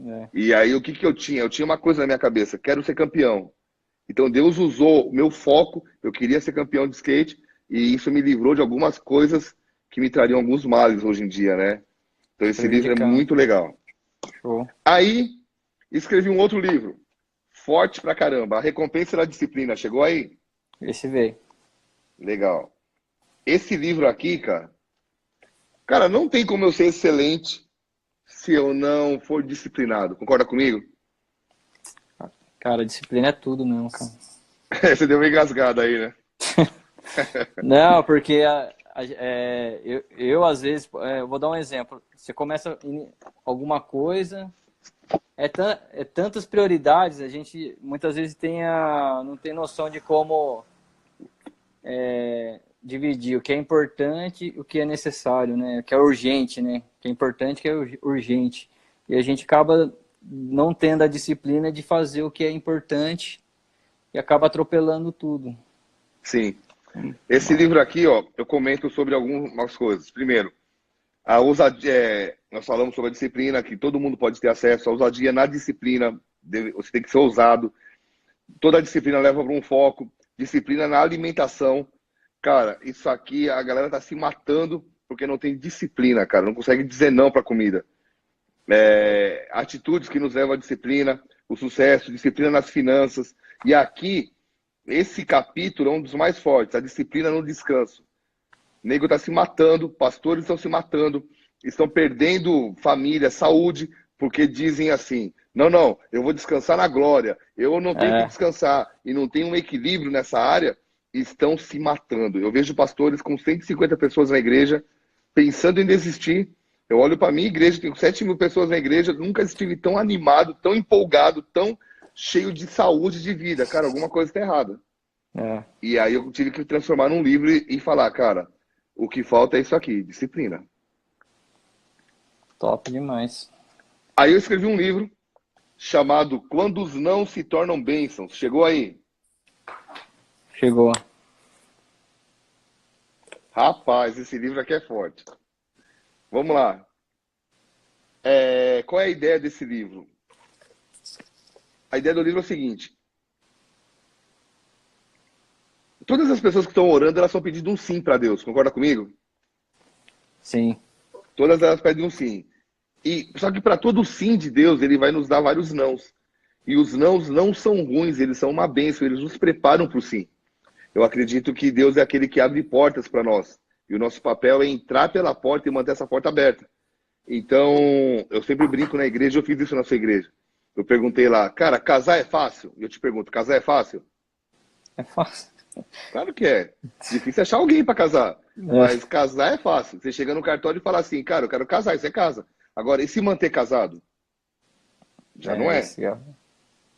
É, E aí o que eu tinha? Eu tinha uma coisa na minha cabeça, quero ser campeão. Então Deus usou o meu foco, eu queria ser campeão de skate, e isso me livrou de algumas coisas que me trariam alguns males hoje em dia, né? Então esse livro é Prejudicando. muito legal. Show. Aí, escrevi um outro livro, forte pra caramba, A Recompensa da Disciplina. Chegou aí? Esse veio. Legal. Esse livro aqui, cara, não tem como eu ser excelente se eu não for disciplinado. Concorda comigo? Cara, disciplina é tudo mesmo, cara. Você deu uma engasgada aí, né? Não, porque eu às vezes, eu vou dar um exemplo. Você começa em alguma coisa, é tantas prioridades, a gente muitas vezes não tem noção de como dividir o que é importante e o que é necessário, né? O que é urgente, né? O que é importante e o que é urgente. E a gente acaba não tendo a disciplina de fazer o que é importante e acaba atropelando tudo. Sim. Esse livro aqui, ó, eu comento sobre algumas coisas. Primeiro, a ousadia, nós falamos sobre a disciplina, que todo mundo pode ter acesso. A ousadia na disciplina, você tem que ser ousado. Toda disciplina leva para um foco. Disciplina na alimentação. Cara, isso aqui, a galera tá se matando porque não tem disciplina, cara. Não consegue dizer não para comida. Atitudes que nos levam à disciplina, o sucesso, disciplina nas finanças. E aqui, esse capítulo é um dos mais fortes, a disciplina no descanso. O nego está se matando, pastores estão se matando, estão perdendo família, saúde, porque dizem assim, não, eu vou descansar na glória, eu não tenho que É, descansar, e não tem um equilíbrio nessa área, estão se matando. Eu vejo pastores com 150 pessoas na igreja, pensando em desistir. Eu olho para a minha igreja, tenho 7.000 pessoas na igreja, nunca estive tão animado, tão empolgado, tão cheio de saúde de vida. Cara, alguma coisa está errada. é, E aí eu tive que transformar num livro e falar, cara, o que falta é isso aqui, disciplina. top demais. Aí eu escrevi um livro chamado Quando os Não se Tornam Bênçãos. Chegou aí? Chegou. Rapaz, esse livro aqui é forte. Vamos lá. Qual é a ideia desse livro? A ideia do livro é o seguinte. Todas as pessoas que estão orando, elas estão pedindo um sim para Deus. Concorda comigo? Sim. Todas elas pedem um sim. Só que para todo sim de Deus, ele vai nos dar vários nãos. E os nãos não são ruins, eles são uma bênção, eles nos preparam para o sim. Eu acredito que Deus é aquele que abre portas para nós. E o nosso papel é entrar pela porta e manter essa porta aberta. Então, eu sempre brinco na igreja, eu fiz isso na sua igreja. Eu perguntei lá, cara, casar é fácil? E eu te pergunto, casar é fácil? É fácil. Claro que é. Difícil achar alguém para casar. É, Mas casar é fácil. Você chega no cartório e fala assim, cara, eu quero casar, isso é casa. Agora, e se manter casado? Já não é. esse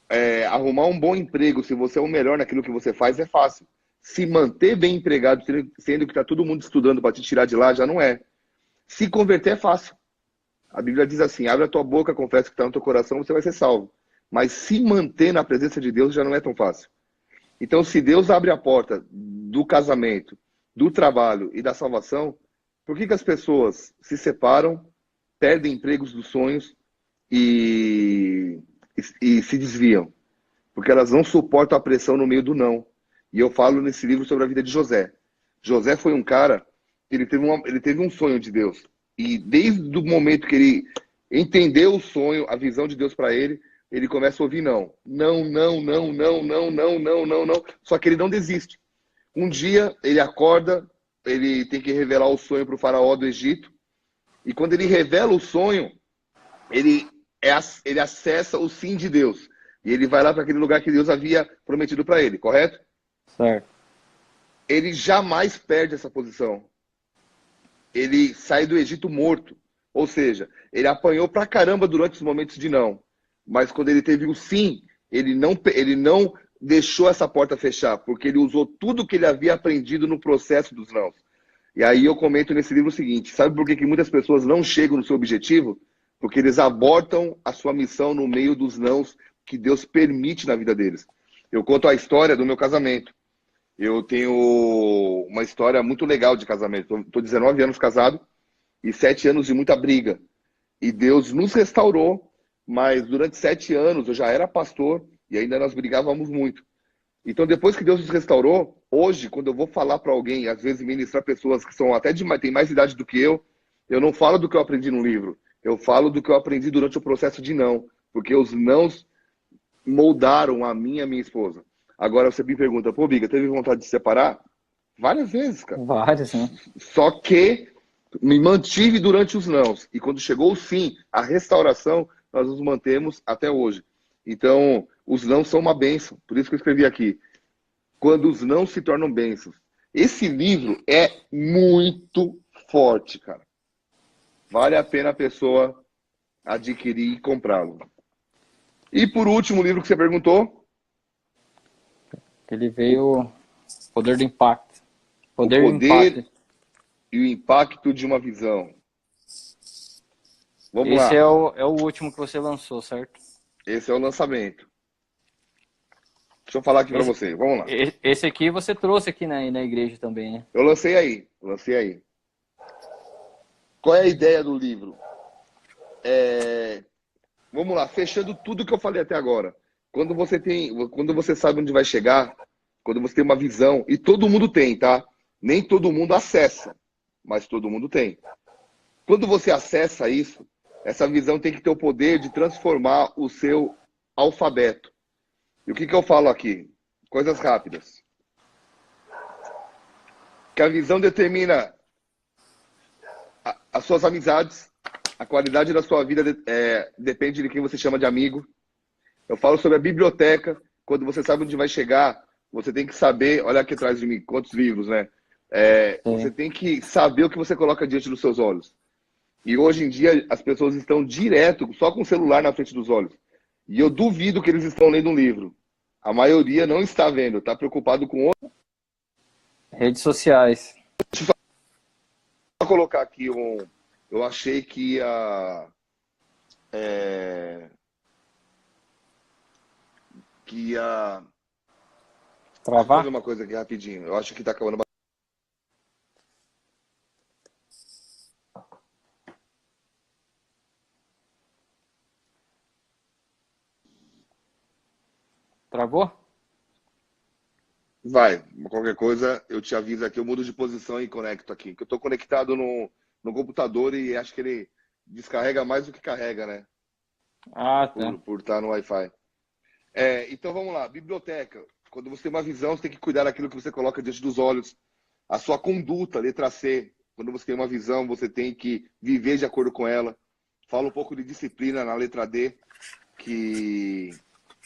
é. Arrumar um bom emprego, se você é o melhor naquilo que você faz, é fácil. Se manter bem empregado, sendo que está todo mundo estudando para te tirar de lá, já não é. Se converter é fácil. A Bíblia diz assim, abre a tua boca, confessa o que está no teu coração, você vai ser salvo. Mas se manter na presença de Deus já não é tão fácil. Então, se Deus abre a porta do casamento, do trabalho e da salvação, por que as pessoas se separam, perdem empregos dos sonhos e se desviam? Porque elas não suportam a pressão no meio do não. E eu falo nesse livro sobre a vida de José. José foi um cara, ele teve um sonho de Deus. E desde o momento que ele entendeu o sonho, a visão de Deus para ele, ele começa a ouvir não. Não, não, não, não, não, não, não, não, não. Só que ele não desiste. Um dia ele acorda, ele tem que revelar o sonho para o faraó do Egito. E quando ele revela o sonho, ele acessa o sim de Deus. E ele vai lá para aquele lugar que Deus havia prometido para ele, correto? Certo. Ele jamais perde essa posição. Ele sai do Egito morto. Ou seja, ele apanhou pra caramba durante os momentos de não. Mas quando ele teve o sim, ele não deixou essa porta fechar, porque ele usou tudo que ele havia aprendido no processo dos nãos. E aí eu comento nesse livro o seguinte, sabe por que muitas pessoas não chegam no seu objetivo? Porque eles abortam a sua missão no meio dos nãos que Deus permite na vida deles. Eu conto a história do meu casamento. Eu tenho uma história muito legal de casamento. Estou 19 anos casado e 7 anos de muita briga. E Deus nos restaurou, mas durante 7 anos eu já era pastor e ainda nós brigávamos muito. Então, depois que Deus nos restaurou, hoje, quando eu vou falar para alguém, às vezes ministrar pessoas que são até têm mais idade do que eu não falo do que eu aprendi no livro. Eu falo do que eu aprendi durante o processo de não. Porque os nãos moldaram a mim e a minha esposa. Agora você me pergunta, pô, Biga, teve vontade de se separar? Várias vezes, cara. Vários, né? Só que me mantive durante os nãos. E quando chegou o fim, a restauração, nós nos mantemos até hoje. Então, os não são uma bênção. Por isso que eu escrevi aqui. Quando os não se tornam bênçãos. Esse livro é muito forte, cara. Vale a pena a pessoa adquirir e comprá-lo. E por último, o livro que você perguntou. Ele veio Poder do Impacto. O Poder do poder Impacto. e o impacto de uma visão. Vamos Esse lá. é o último que você lançou, certo? Esse é o lançamento. Deixa eu falar aqui para você. Vamos lá. Esse aqui você trouxe aqui na igreja também, né? Eu lancei aí. Lancei aí. Qual é a ideia do livro? Vamos lá, fechando tudo que eu falei até agora. Quando você sabe onde vai chegar, quando você tem uma visão, e todo mundo tem, tá? Nem todo mundo acessa, mas todo mundo tem. Quando você acessa isso, essa visão tem que ter o poder de transformar o seu alfabeto. E o que eu falo aqui? Coisas rápidas. Que a visão determina as suas amizades, a qualidade da sua vida depende de quem você chama de amigo. Eu falo sobre a biblioteca. Quando você sabe onde vai chegar, você tem que saber. Olha aqui atrás de mim, quantos livros, né? Você tem que saber o que você coloca diante dos seus olhos. E hoje em dia, as pessoas estão direto, só com o celular na frente dos olhos. E eu duvido que eles estão lendo um livro. A maioria não está vendo, está preocupado com outro. Redes sociais. Vou colocar aqui Eu achei que ia. Que ia. Deixa eu fazer Travar? uma coisa aqui rapidinho. Eu acho que tá acabando. Travou? Vai. Qualquer coisa, eu te aviso aqui. Eu mudo de posição e conecto aqui. Que eu tô conectado no computador e acho que ele descarrega mais do que carrega, né? Ah, tá. Por estar no Wi-Fi. Então vamos lá. Biblioteca. Quando você tem uma visão, você tem que cuidar daquilo que você coloca diante dos olhos. A sua conduta, letra C. Quando você tem uma visão, você tem que viver de acordo com ela. Fala um pouco de disciplina na letra D, que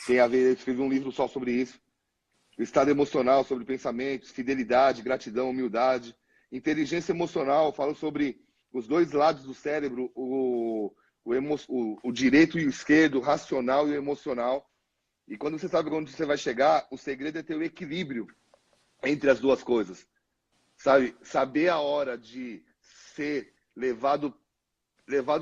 tem a ver, eu escrevi um livro só sobre isso. O estado emocional, sobre pensamentos, fidelidade, gratidão, humildade. Inteligência emocional, falo sobre os dois lados do cérebro, o direito e o esquerdo, o racional e o emocional. E quando você sabe onde você vai chegar, o segredo é ter o equilíbrio entre as duas coisas. Sabe? Saber a hora de ser levado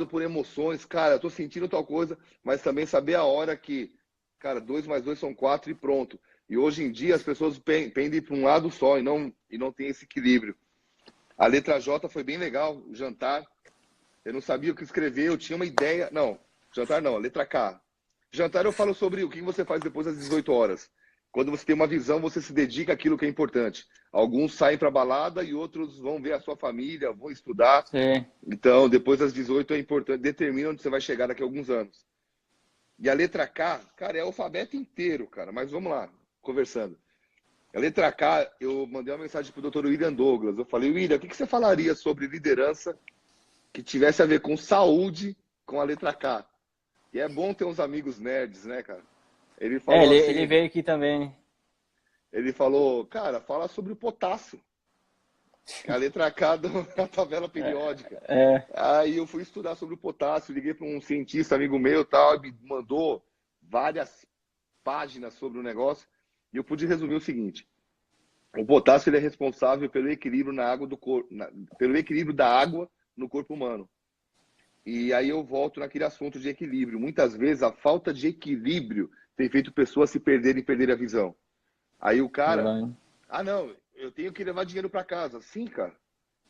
por emoções. Cara, eu tô sentindo tal coisa, mas também saber a hora que, cara, 2 mais 2 são 4 e pronto. E hoje em dia as pessoas pendem para um lado só e não tem esse equilíbrio. A letra J foi bem legal, o jantar. Eu não sabia o que escrever, eu tinha uma ideia. Não, jantar não, a letra K. Jantar eu falo sobre o que você faz depois das 18 horas. Quando você tem uma visão, você se dedica àquilo que é importante. Alguns saem para balada e outros vão ver a sua família, vão estudar. Sim. Então, depois das 18 é importante, determina onde você vai chegar daqui a alguns anos. E a letra K, cara, é o alfabeto inteiro, cara. Mas vamos lá, conversando. A letra K, eu mandei uma mensagem pro Dr. William Douglas. Eu falei, William, o que você falaria sobre liderança que tivesse a ver com saúde com a letra K? E é bom ter uns amigos nerds, né, cara? Ele falou Ele assim, veio aqui também, né? ele falou, cara, fala sobre o potássio, que é a letra K da tabela periódica. É, Aí eu fui estudar sobre o potássio, liguei para um cientista amigo meu tal, e me mandou várias páginas sobre o negócio, e eu pude resumir o seguinte: o potássio ele é responsável pelo equilíbrio na água do corpo, pelo equilíbrio da água no corpo humano. E aí eu volto naquele assunto de equilíbrio. Muitas vezes a falta de equilíbrio tem feito pessoas se perderem e perderem a visão. Aí o cara, verdade. não, eu tenho que levar dinheiro para casa. Sim, cara,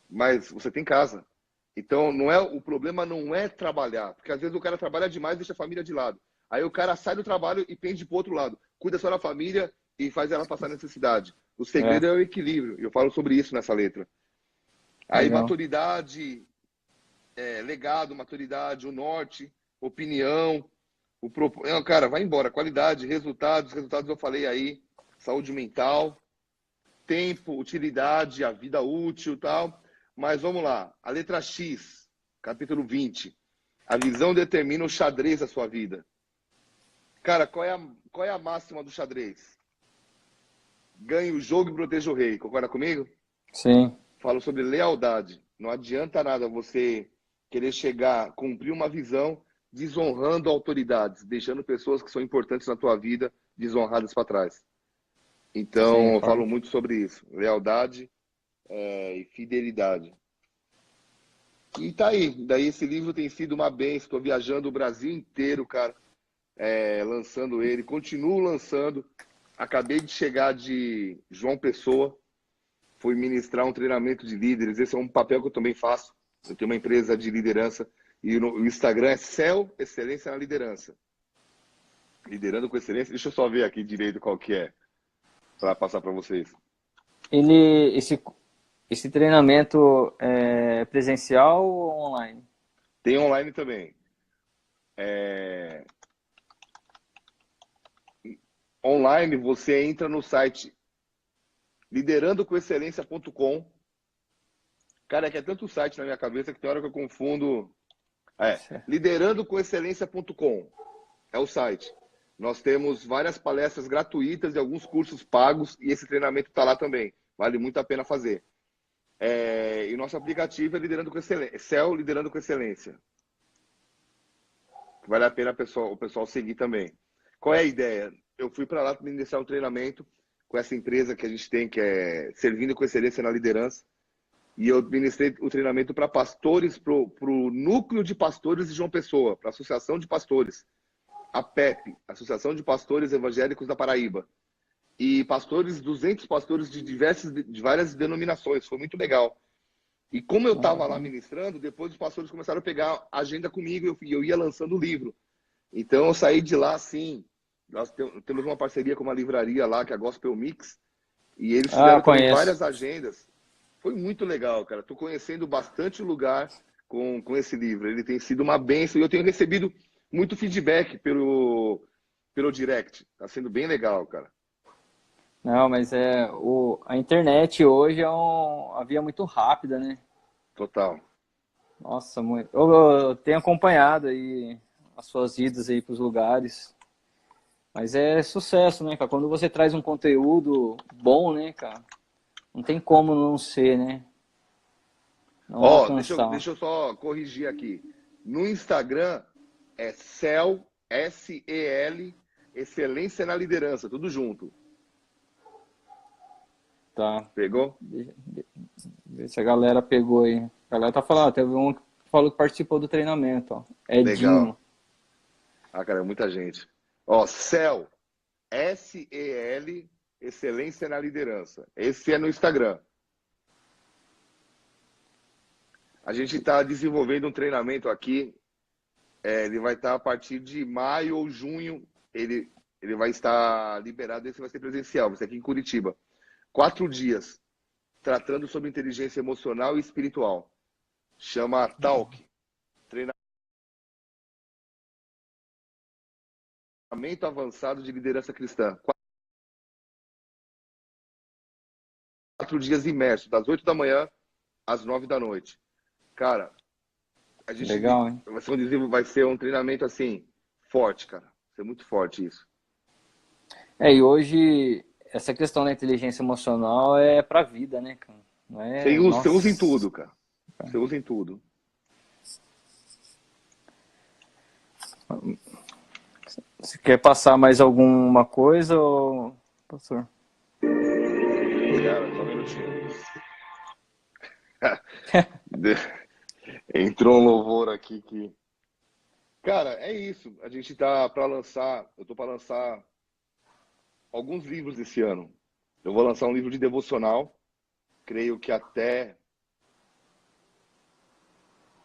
mas você tem casa. Então, o problema não é trabalhar, porque às vezes o cara trabalha demais e deixa a família de lado. Aí o cara sai do trabalho e pende para o outro lado. Cuida só da família e faz ela passar necessidade. O É, segredo é o equilíbrio. Eu falo sobre isso nessa letra. Aí, legal. maturidade, legado, maturidade, o norte, opinião, Não, cara, vai embora. Qualidade, resultados eu falei aí, saúde mental, tempo, utilidade, a vida útil e tal. Mas vamos lá. A letra X, capítulo 20. A visão determina o xadrez da sua vida. Cara, qual é a máxima do xadrez? Ganhe o jogo e proteja o rei. Concorda comigo? Sim, Falo sobre lealdade. Não adianta nada você querer chegar, cumprir uma visão, desonrando autoridades, deixando pessoas que são importantes na tua vida desonradas para trás. sim, Então, eu falo forte. muito sobre isso. Lealdade e fidelidade. E tá aí. Daí esse livro tem sido uma benção. Estou viajando o Brasil inteiro, cara, lançando ele. Continuo lançando. Acabei de chegar de João Pessoa. Fui ministrar um treinamento de líderes. Esse é um papel que eu também faço. Eu tenho uma empresa de liderança e o Instagram é Céu Excelência na Liderança. Liderando com excelência. Deixa eu só ver aqui direito qual que é para passar para vocês. Ele, esse treinamento é presencial ou online? Tem online também. É... Online você entra no site liderandocoexcelência.com. Cara, é que é tanto site na minha cabeça que tem hora que eu confundo. Liderandocoexcelência.com é o site. Nós temos várias palestras gratuitas e alguns cursos pagos e esse treinamento está lá também. Vale muito a pena fazer. E o nosso aplicativo é Liderando com Excelência, Céu Liderando com Excelência. Vale a pena o pessoal seguir também. Qual é a ideia? Eu fui para lá iniciar um treinamento com essa empresa que a gente tem, que é Servindo com Excelência na Liderança. E eu ministrei o treinamento para pastores, para o núcleo de pastores de João Pessoa, para a Associação de Pastores, a PEP, Associação de Pastores Evangélicos da Paraíba. E pastores, 200 pastores de várias denominações. Foi muito legal. E como eu estava lá Uhum. ministrando, depois os pastores começaram a pegar a agenda comigo e eu ia lançando o livro. Então eu saí de lá assim. Nós temos uma parceria com uma livraria lá, que é a Gospel Mix, e eles Ah, fizeram também conheço. várias agendas. Foi muito legal, cara. Estou conhecendo bastante lugar com esse livro. Ele tem sido uma bênção e eu tenho recebido muito feedback pelo direct. Está sendo bem legal, cara. Não, mas a internet hoje é uma via muito rápida, né? Total. Nossa, muito. Eu tenho acompanhado aí as suas idas aí para os lugares. Mas é sucesso, né, cara? Quando você traz um conteúdo bom, né, cara? Não tem como não ser, né? Não Ó, alcançar. deixa eu só corrigir aqui. No Instagram é CEL, S-E-L, Excelência na Liderança, tudo junto. Tá. Pegou? Vê se a galera pegou aí. A galera tá falando, teve um que falou que participou do treinamento, ó. Legal. Edinho. Ah, cara, é muita gente. Ó, CEL, S-E-L, Excelência na Liderança. Esse é no Instagram. A gente está desenvolvendo um treinamento aqui. Ele vai estar a partir de maio ou junho. Ele vai estar liberado. Esse vai ser presencial. Vai ser aqui em Curitiba. 4 dias. Tratando sobre inteligência emocional e espiritual. Chama Talk. Treinamento avançado de liderança cristã. 4 dias imerso, das 8 da manhã às 9 da noite. Cara, a gente Legal, hein? vai ser um treinamento assim, forte, cara. Vai ser muito forte isso. E hoje essa questão da inteligência emocional é pra vida, né, cara? Não é, Você usa em nossa. tudo, cara. Você usa em tudo. Você quer passar mais alguma coisa, ou, pastor? Cara, só um minutinho. Entrou um louvor aqui que. Cara, é isso. A gente tá para lançar. Eu tô para lançar alguns livros esse ano. Eu vou lançar um livro de devocional. Creio que até.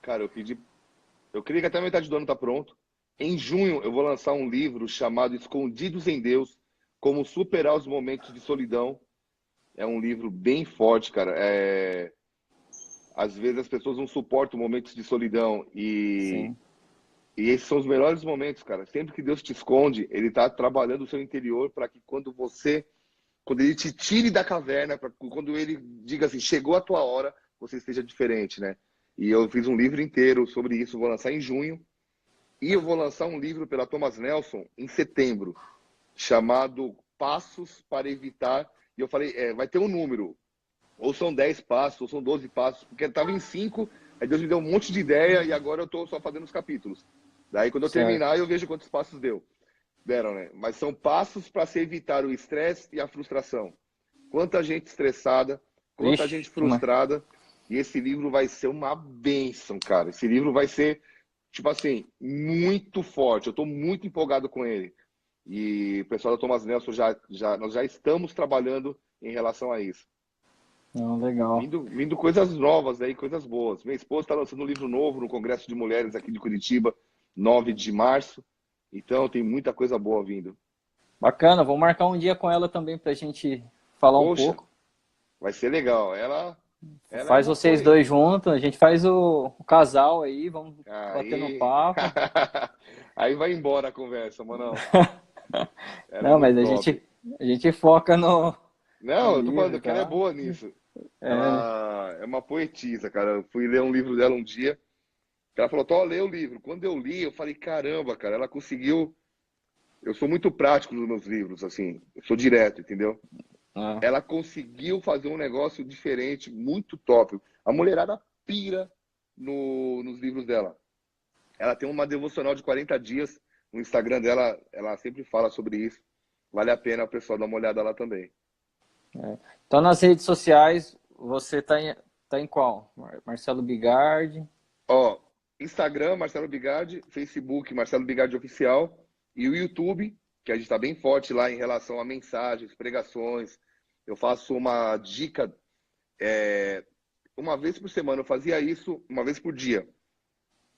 Cara, eu creio que até a metade do ano tá pronto. Em junho, eu vou lançar um livro chamado Escondidos em Deus, Como Superar os Momentos de Solidão. É um livro bem forte, cara. Às vezes as pessoas não suportam momentos de solidão Sim. e esses são os melhores momentos, cara. Sempre que Deus te esconde, Ele está trabalhando o seu interior para que quando Ele te tire da caverna, quando Ele diga assim, chegou a tua hora, você esteja diferente, né? E eu fiz um livro inteiro sobre isso, vou lançar em junho. E eu vou lançar um livro pela Thomas Nelson em setembro, chamado Passos para Evitar. E eu falei, vai ter um número. Ou são 10 passos, ou são 12 passos, porque estava em 5, aí Deus me deu um monte de ideia e agora eu estou só fazendo os capítulos. Daí quando eu Certo. terminar, eu vejo quantos passos deram, né? Mas são passos para se evitar o estresse e a frustração. Quanta gente estressada, quanta gente Vixe, mas... frustrada, e esse livro vai ser uma bênção, cara. Esse livro vai ser, tipo assim, muito forte. Eu estou muito empolgado com ele. E o pessoal da Thomas Nelson nós já estamos trabalhando em relação a isso. Não, legal. Vindo coisas novas aí, coisas boas. Minha esposa está lançando um livro novo no Congresso de Mulheres aqui de Curitiba, 9 de março. Então tem muita coisa boa vindo. Bacana, vou marcar um dia com ela também pra gente falar um Poxa, pouco. vai ser legal. Ela é Faz uma vocês foi. dois juntos, a gente faz o casal aí, vamos batendo um Aí, papo. aí vai embora a conversa, mano. Ela é Não, mas muito top. a gente foca no Não, eu tô livro falando e que ela é tal. boa nisso. É, né? Ela é uma poetisa, cara. Eu fui ler um livro dela um dia. Ela falou, tô, lê o livro. Quando eu li, eu falei, caramba, cara, ela conseguiu. Eu sou muito prático nos meus livros, assim. Eu sou direto, entendeu? Ah, Ela conseguiu fazer um negócio diferente, muito top. A mulherada pira nos livros dela. Ela tem uma devocional de 40 dias. No Instagram dela, ela sempre fala sobre isso. Vale a pena o pessoal dar uma olhada lá também. é. Então, nas redes sociais, você tá em qual? Marcelo Bigardi. Ó, Instagram, Marcelo Bigardi, Facebook, Marcelo Bigardi Oficial, e o YouTube, que a gente está bem forte lá em relação a mensagens, pregações. Eu faço uma dica, uma vez por semana. Eu fazia isso uma vez por dia.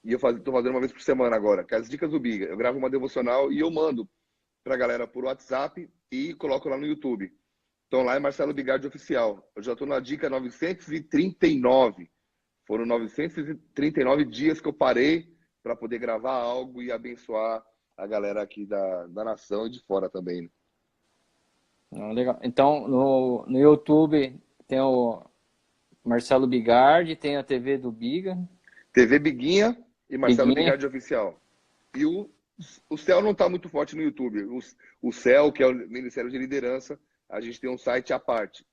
E eu estou fazendo uma vez por semana agora, que é as dicas do Biga. Eu gravo uma devocional e eu mando para a galera por WhatsApp e coloco lá no YouTube. Então lá é Marcelo Bigardi Oficial. Eu já estou na dica 939. Foram 939 dias que eu parei para poder gravar algo e abençoar a galera aqui da nação e de fora também, né? Ah, legal. Então, no YouTube tem o Marcelo Bigardi, tem a TV do Biga, TV Biguinha e Marcelo Biguinha. Bigardi Oficial. E o Céu não está muito forte no YouTube. O Céu, que é o Ministério de Liderança, a gente tem um site à parte,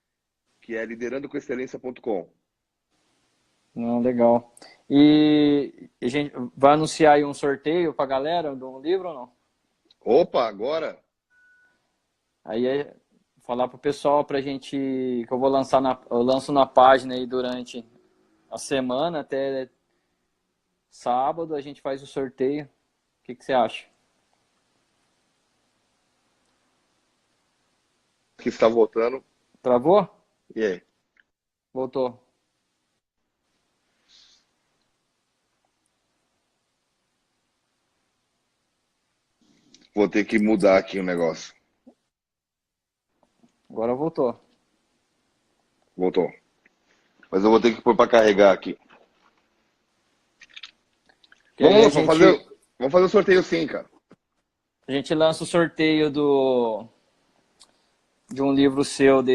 que é liderandocoexcelência.com. Não, legal. E a gente vai anunciar aí um sorteio pra galera do livro ou não? Opa, agora? Aí é falar pro pessoal pra gente que eu vou lançar eu lanço na página aí durante a semana até sábado a gente faz o sorteio. O que você acha? Que está votando. Travou? E aí? Voltou. Vou ter que mudar aqui o negócio. Agora voltou. Voltou. Mas eu vou ter que pôr para carregar aqui. Que aí Vamos fazer o sorteio sim, cara. a gente lança o sorteio de um livro seu do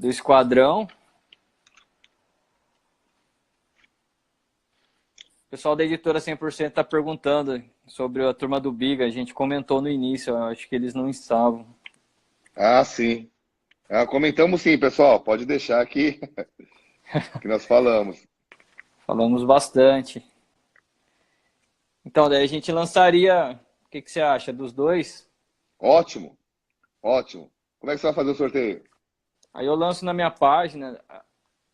Esquadrão. O pessoal da editora 100% está perguntando sobre a turma do Biga. A gente comentou no início, eu acho que eles não estavam. Ah, sim. Ah, comentamos sim, pessoal. Pode deixar aqui que nós falamos. Falamos bastante. Então, daí a gente lançaria. O que você acha dos dois? Ótimo, ótimo. Como é que você vai fazer o sorteio? Aí eu lanço na minha página.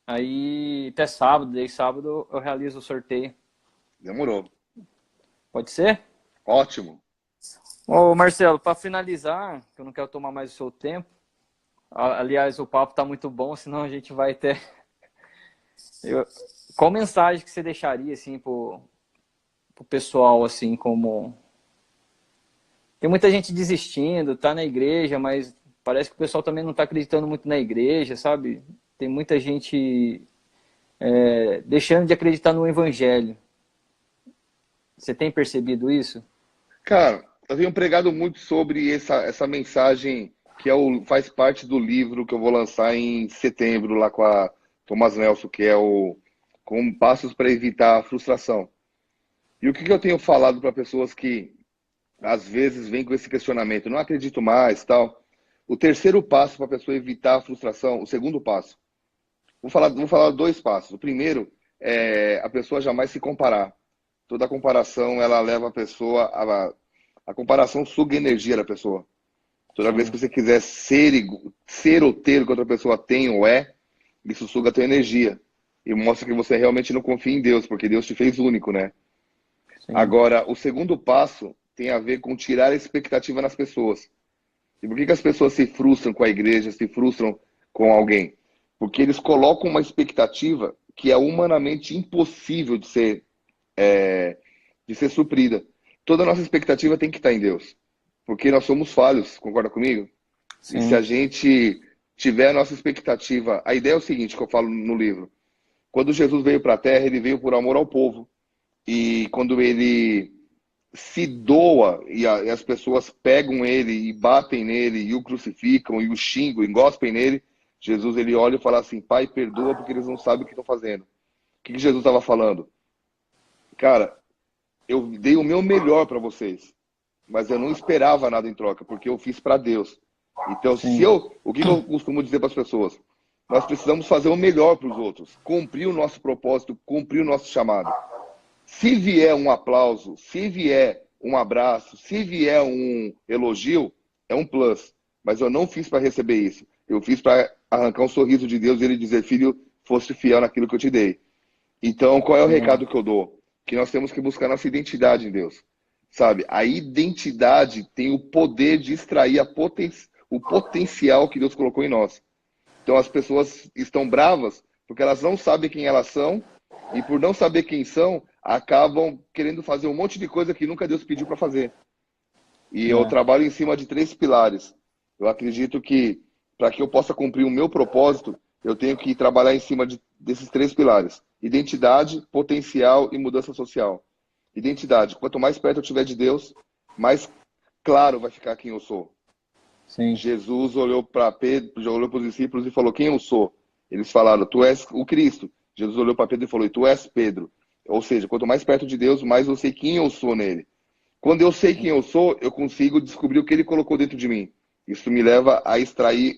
Aí até sábado, daí sábado eu realizo o sorteio. Demorou. Pode ser? Ótimo. Ô Marcelo, para finalizar, que eu não quero tomar mais o seu tempo. Aliás, o papo está muito bom, senão a gente vai ter. Qual mensagem que você deixaria assim pro pessoal, assim, como Tem muita gente desistindo, tá na igreja, mas parece que o pessoal também não tá acreditando muito na igreja, sabe? Tem muita gente deixando de acreditar no evangelho. Você tem percebido isso? Cara, eu tenho pregado muito sobre essa mensagem que faz parte do livro que eu vou lançar em setembro, lá com a Thomas Nelson, que é o Com Passos para Evitar a Frustração. E o que eu tenho falado para pessoas que às vezes vêm com esse questionamento, não acredito mais, tal. O terceiro passo para a pessoa evitar a frustração, o segundo passo. Vou falar dois passos. O primeiro é a pessoa jamais se comparar. Toda comparação, ela leva a pessoa a comparação suga a energia da pessoa. Toda vez Sim, que você quiser ser ou ter o que outra pessoa tem ou é, isso suga a tua energia. E mostra que você realmente não confia em Deus, porque Deus te fez único, né? sim. Agora, o segundo passo tem a ver com tirar a expectativa nas pessoas. E por que as pessoas se frustram com a igreja, se frustram com alguém? Porque eles colocam uma expectativa que é humanamente impossível de ser suprida. Toda a nossa expectativa tem que estar em Deus. Porque nós somos falhos, concorda comigo? E se a Sim, gente tiver a nossa expectativa... A ideia é o seguinte, que eu falo no livro. Quando Jesus veio para a Terra, ele veio por amor ao povo. E quando ele se doa e as pessoas pegam ele e batem nele e o crucificam e o xingam e gospem nele, Jesus ele olha e fala assim, Pai, perdoa porque eles não sabem o que estão fazendo. O que Jesus estava falando? Cara, eu dei o meu melhor para vocês, mas eu não esperava nada em troca, porque eu fiz para Deus. Então, sim. o que eu costumo dizer para as pessoas? Nós precisamos fazer o melhor para os outros, cumprir o nosso propósito, cumprir o nosso chamado. Se vier um aplauso, se vier um abraço, se vier um elogio, é um plus. Mas eu não fiz para receber isso. Eu fiz para arrancar um sorriso de Deus e ele dizer, filho, foste fiel naquilo que eu te dei. Então, qual é o Legal. recado que eu dou? Que nós temos que buscar nossa identidade em Deus. Sabe? A identidade tem o poder de extrair o potencial que Deus colocou em nós. Então, as pessoas estão bravas porque elas não sabem quem elas são e, por não saber quem são, acabam querendo fazer um monte de coisa que nunca Deus pediu para fazer. E eu É, trabalho em cima de três pilares. Eu acredito que, para que eu possa cumprir o meu propósito, eu tenho que trabalhar em cima desses três pilares: identidade, potencial e mudança social. Identidade. Quanto mais perto eu estiver de Deus, mais claro vai ficar quem eu sou. sim. Jesus olhou para Pedro, já olhou para os discípulos e falou: Quem eu sou? Eles falaram: Tu és o Cristo. Jesus olhou para Pedro e falou: E tu és Pedro. Ou seja, quanto mais perto de Deus, mais eu sei quem eu sou nele. Quando eu sei quem eu sou, eu consigo descobrir o que ele colocou dentro de mim. Isso me leva a extrair